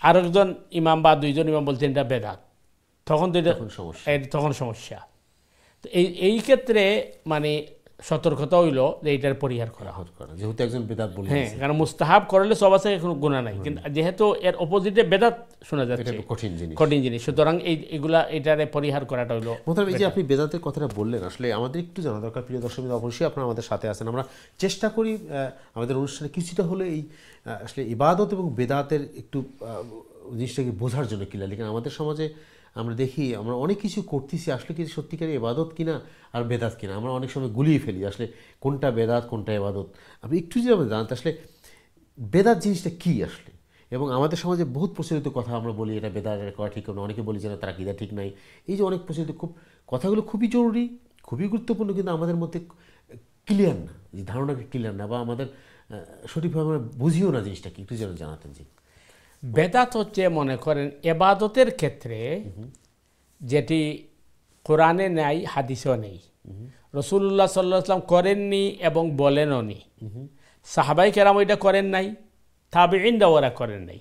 আরেকজন ইমাম বা দুইজন ইমাম বলছেন এটা বেদাত, তখন সমস্যা। তো এই ক্ষেত্রে মানে সতর্কতা হইল যে এটার পরিহার করা হোক, যেহেতু একজন বেদাত বলে। হ্যাঁ, কারণ মুস্তাহাব করলে সব আছে, কোনো গুনাহ নাই, কিন্তু যেহেতু এর অপোজিটে বেদাত শোনা যাচ্ছে, কঠিন জিনিস, সুতরাং এগুলা এটারে পরিহার করাটা হইলো। এই যে আপনি বেদাতের কথাটা বললেন, আসলে আমাদের একটু জানা দরকার প্রিয় দর্শক, অবশ্যই আপনারা আমাদের সাথে আছেন। আমরা চেষ্টা করি আমাদের অনুষ্ঠানে কিছুটা হলে এই আসলে ইবাদত এবং বেদাতের একটু জিনিসটাকে বোঝার জন্য ক্লিয়ারলি, কারণ আমাদের সমাজে আমরা দেখি আমরা অনেক কিছু করতেছি, আসলে কি সত্যিকারের ইবাদত কিনা আর বেদাত কিনা আমরা অনেক সময় গুলিয়ে ফেলি আসলে কোনটা বেদাত কোনটা ইবাদত। আপনি একটু যদি আমরা জানতে আসলে বেদাত জিনিসটা কী আসলে, এবং আমাদের সমাজে বহুত প্রচলিত কথা আমরা বলি এটা বেদাত এটা করা ঠিক না, অনেকে বলি যে না তার আকীদা ঠিক নাই। এই যে অনেক প্রচলিত খুব কথাগুলো খুবই জরুরি, খুবই গুরুত্বপূর্ণ, কিন্তু আমাদের মধ্যে ক্লিয়ার না, যে ধারণাটা ক্লিয়ার না, বা আমাদের সঠিকভাবে আমরা বুঝিও না জিনিসটা কি, একটু যেন জানাতেন। জি, বেদাত হচ্ছে মনে করেন এবাদতের ক্ষেত্রে যেটি কোরআনে নাই হাদিসেও নেই, রাসূলুল্লাহ সাল্লাল্লাহু আলাইহি ওয়াসাল্লাম করেননি এবং বলেনও নি, সাহাবাই কেরাম ওইটা করেন নাই, তাবিঈনরাও ওরা করেন নাই।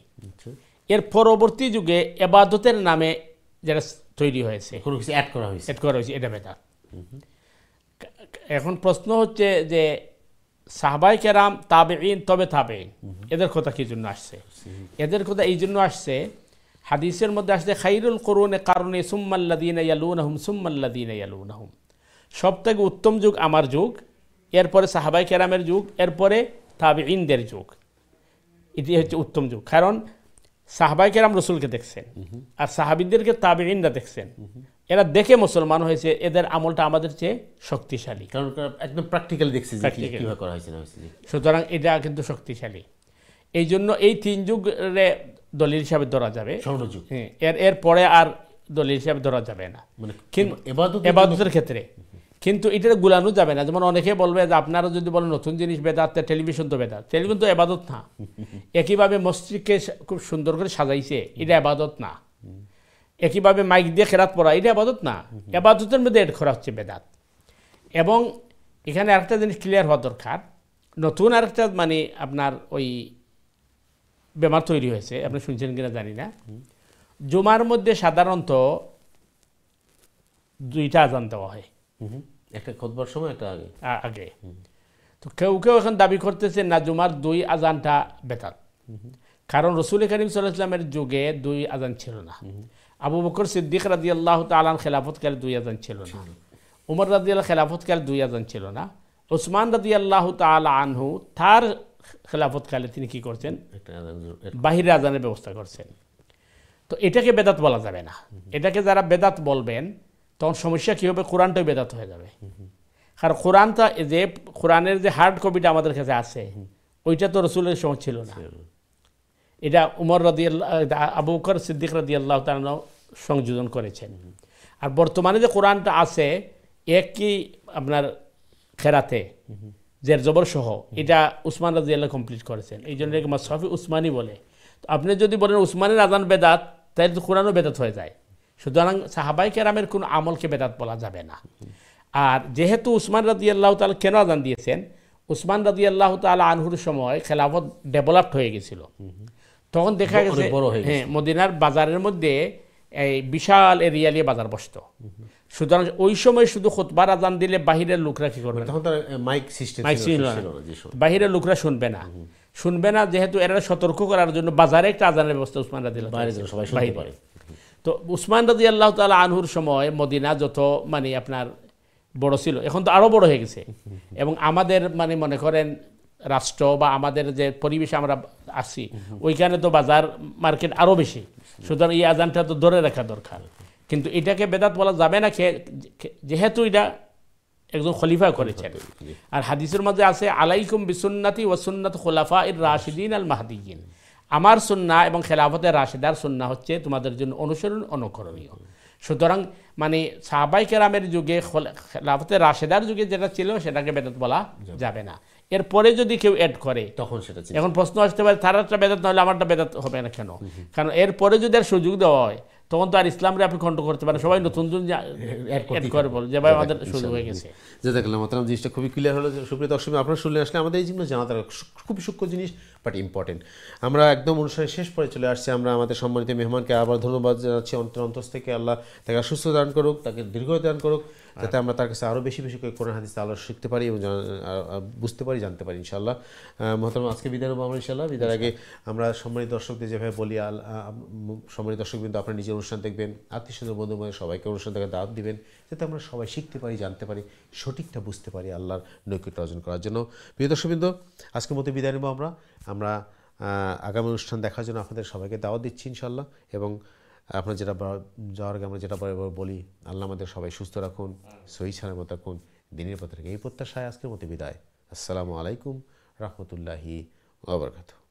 এর পরবর্তী যুগে এবাদতের নামে যেটা তৈরি হয়েছে, কোনো কিছু অ্যাড করা হয়েছে, এটা বেদাত। এখন প্রশ্ন হচ্ছে যে সাহাবাই কেরাম তাবেঈন, তবে তাবেঈন এদের কথা কি জন্য আসছে? এদের কথা এই জন্য আসছে, হাদিসের মধ্যে আসছে খাইরুল কুরুনে কারণে সুম্মাল্লাযীনা ইয়ালুনাহুম সুম্মাল্লাযীনা ইয়ালুনাহুম, সবথেকে উত্তম যুগ আমার যুগ, এরপরে সাহাবাই কেরামের যুগ, এরপরে তাবেঈনদের যুগ, এটি হচ্ছে উত্তম যুগ। কারণ সাহাবাই কেরাম রসুলকে দেখছেন আর সাহাবীদেরকে তাবেঈনরা দেখছেন, এরা দেখে মুসলমান হয়েছে, এদের আমলটা আমাদের চেয়ে শক্তিশালী, কারণ একদম প্র্যাকটিক্যালি দেখছি যে কিভাবে করা হয়েছে না হয়েছে। সুতরাং এটা কিন্তু শক্তিশালী। এই জন্য এই তিন যুগে দলিল হিসাবে ধরা যাবে, স্বর্ণযুগ। হ্যাঁ, এর পরে আর দলিল হিসাবে ধরা যাবে না, মানে কিন্তু এবাদতের ক্ষেত্রে কিন্তু এটা গুলানো যাবে না। যেমন অনেকে বলবে যে আপনারা যদি বলেন নতুন জিনিস বেদাত, টেলিভিশন তো বেদাত, টেলিভিশন তো এবাদত না। একইভাবে মসজিদকে খুব সুন্দর করে সাজাইছে, এটা এবাদত না। একইভাবে মাইক দিয়ে খেরাত পড়া, এটা এবাদত না। এবাদতের মধ্যে এড করা হচ্ছে বেদাত। এবং এখানে আরেকটা জিনিস ক্লিয়ার হওয়া দরকার, নতুন আরেকটা মানে আপনার ওই বেমার তৈরি হয়েছে, আপনি শুনছেন কিনা জানি না। জুমার মধ্যে সাধারণত দুইটা আজান দেওয়া হয়, একটা খুতবার সময় একটা আগে। তো কেউ কেউ এখন দাবি করতেছে না, জুমার দুই আজানটা বেদাত, কারণ রাসূল করিম সাল্লাল্লাহু আলাইহি ওয়াসাল্লামের যুগে দুই আজান ছিল না। আবু বকর সিদ্দিক রাদিয়াল্লাহু তাআলা খেলাফতকালে দুই আজান ছিল না, উমর রাদিয়াল্লাহু খেলাফতকালে দুই আজান ছিল না, উসমান রাদিয়াল্লাহু তাআলা আনহু তার খেলাফতকালে তিনি কি করছেন, বাহিরে আজানের ব্যবস্থা করছেন। তো এটাকে বেদাত বলা যাবে না। এটাকে যারা বেদাত বলবেন তখন সমস্যা কী হবে, কোরআনটাই বেদাত হয়ে যাবে। কারণ কোরআনটা যে কোরআনের যে হার্ড কপিটা আমাদের কাছে আছে, ওইটা তো রসুলের সময় ছিল না। এটা উমর আবু বকর সিদ্দিক রাদিয়াল্লাহু তাআলা সংযোজন করেছেন। আর বর্তমানে যে কোরআনটা আছে একই আপনার খেরাতে জের জবর সহ, এটা উসমান রাদিয়াল্লাহু কমপ্লিট করেছেন, এই জন্য এটাকে মাসহাফি উসমানী বলে। তো আপনি যদি বলেন উসমানের আজান বেদাত, তাহলে তো কোরআনও বেদাত হয়ে যায়। সুতরাং সাহাবাই কেরামের কোন আমলকে বেদাত বলা যাবে না। আর যেহেতু উসমান রাদিয়াল্লাহু তাআলা কেন আজান দিয়েছেন, উসমান রাদিয়াল্লাহু তাআলা আনহুর সময় খেলাফত ডেভেলপড হয়ে গেছিল, তখন দেখা গেছে হ্যাঁ মদিনার বাজারের মধ্যে এই বিশাল এরিয়া নিয়ে বাজার বসত। সুতরাং ওই সময় শুধু খুতবার আজান দিলে বাহিরের লোকরা কি করবে, তখন তার মাইক সিস্টেম ছিল না, বাহিরের লোকরা শুনবে না, যেহেতু এরা সতর্ক করার জন্য বাজারে একটা আজানের ব্যবস্থা উসমান রাদিয়াল্লাহু তাআলা। তো উসমান রাদিয়াল্লাহু তাআলা আনহুর সময় মদিনা যত মানে আপনার বড় ছিল, এখন তো আরো বড় হয়ে গেছে। এবং আমাদের মানে মনে করেন রাষ্ট্র বা আমাদের যে পরিবেশে আমরা আসি, ওইখানে তো বাজার মার্কেট আরো বেশি। সুতরাং এই আজানটা তো ধরে রাখা দরকার। কিন্তু এটাকে বেদাত বলা যাবে না, যেহেতু এটা একজন খলিফা করেছেন। আর হাদিসের মধ্যে আছে আলাইকুম বিসুন্নতি ওয়া সুন্নাত খুলাফাইর রাশিদিন আল মাহদিয়িন, আমার সুন্নাহ এবং খেলাফতের রাশিদার সুন্নাহ হচ্ছে তোমাদের জন্য অনুসরণ অনুকরণীয়। সুতরাং মানে সাহাবাই কেরামের যুগে খেলাফতের রাশিদার যুগে যেটা ছিল সেটাকে বেদাত বলা যাবে না। এরপরে যদি কেউ অ্যাড করে তখন সেটা, এখন প্রশ্ন আসতে পারে তারটা বেদাত নাহলে আমারটা বেদাত হবে না কেন? কারণ এরপরে যদি আর সুযোগ দেওয়া হয় তখন তো আর ইসলামরে আপনি খণ্ড করতে পারেন, সবাই নতুন অ্যাড করে বল যে ভাই আমাদের সুযোগ হয়ে গেছে। জাযাকাল্লাহু মাতারাম, জিনিসটা খুবই ক্লিয়ার হলো। সুপ্রিয় দর্শক, আপনারা শুনলে আসলে আমাদের এই জিনিস জানা দরকার, খুবই সূক্ষ্ম জিনিস বাট ইম্পর্টেন্ট। আমরা একদম অনুষ্ঠানের শেষ পরে চলে আসছি। আমরা আমাদের সম্মানিত মেহমানকে আবার ধন্যবাদ জানাচ্ছি অন্তর থেকে। আল্লাহ তাকে সুস্থ দান করুক, তাকে দীর্ঘায়ু দান করুক, যাতে আমরা তার কাছে আরও বেশি বেশি করে কোরআন হাদিস আল্লাহ শিখতে পারি এবং বুঝতে পারি, জানতে পারি ইনশাআল্লাহ। মহতরম, আজকে বিদায় নেবো আমরা ইনশাআল্লাহ। বিদায়ের আগে আমরা সম্মানিত দর্শকদের যেভাবে বলি, সম্মানিত দর্শকবৃন্দ আপনার নিজের অনুষ্ঠান দেখবেন, আত্মীয়স্বজন বন্ধু বান্ধব সবাইকে অনুষ্ঠান থেকে দাওয়াত দিবেন, যাতে আমরা সবাই শিখতে পারি, জানতে পারি, সঠিকটা বুঝতে পারি আল্লাহর নৈকট্য অর্জন করার জন্য। প্রিয় দর্শকবৃন্দ, আজকের মতো বিদায় নেবো আমরা আগামী অনুষ্ঠান দেখার জন্য আপনাদের সবাইকে দাওয়াত দিচ্ছি ইনশাআল্লাহ। এবং আপনার যাওয়ার আগে আমরা যেটা বলি, আল্লাহ আমাদের সবাই সুস্থ রাখুন, সহি সালামত রাখুন, দিনের পথে এই প্রত্যাশায় আজকের মতো বিদায়। আসসালামু আলাইকুম রহমতুল্লাহি ওয়া বারাকাতুহু।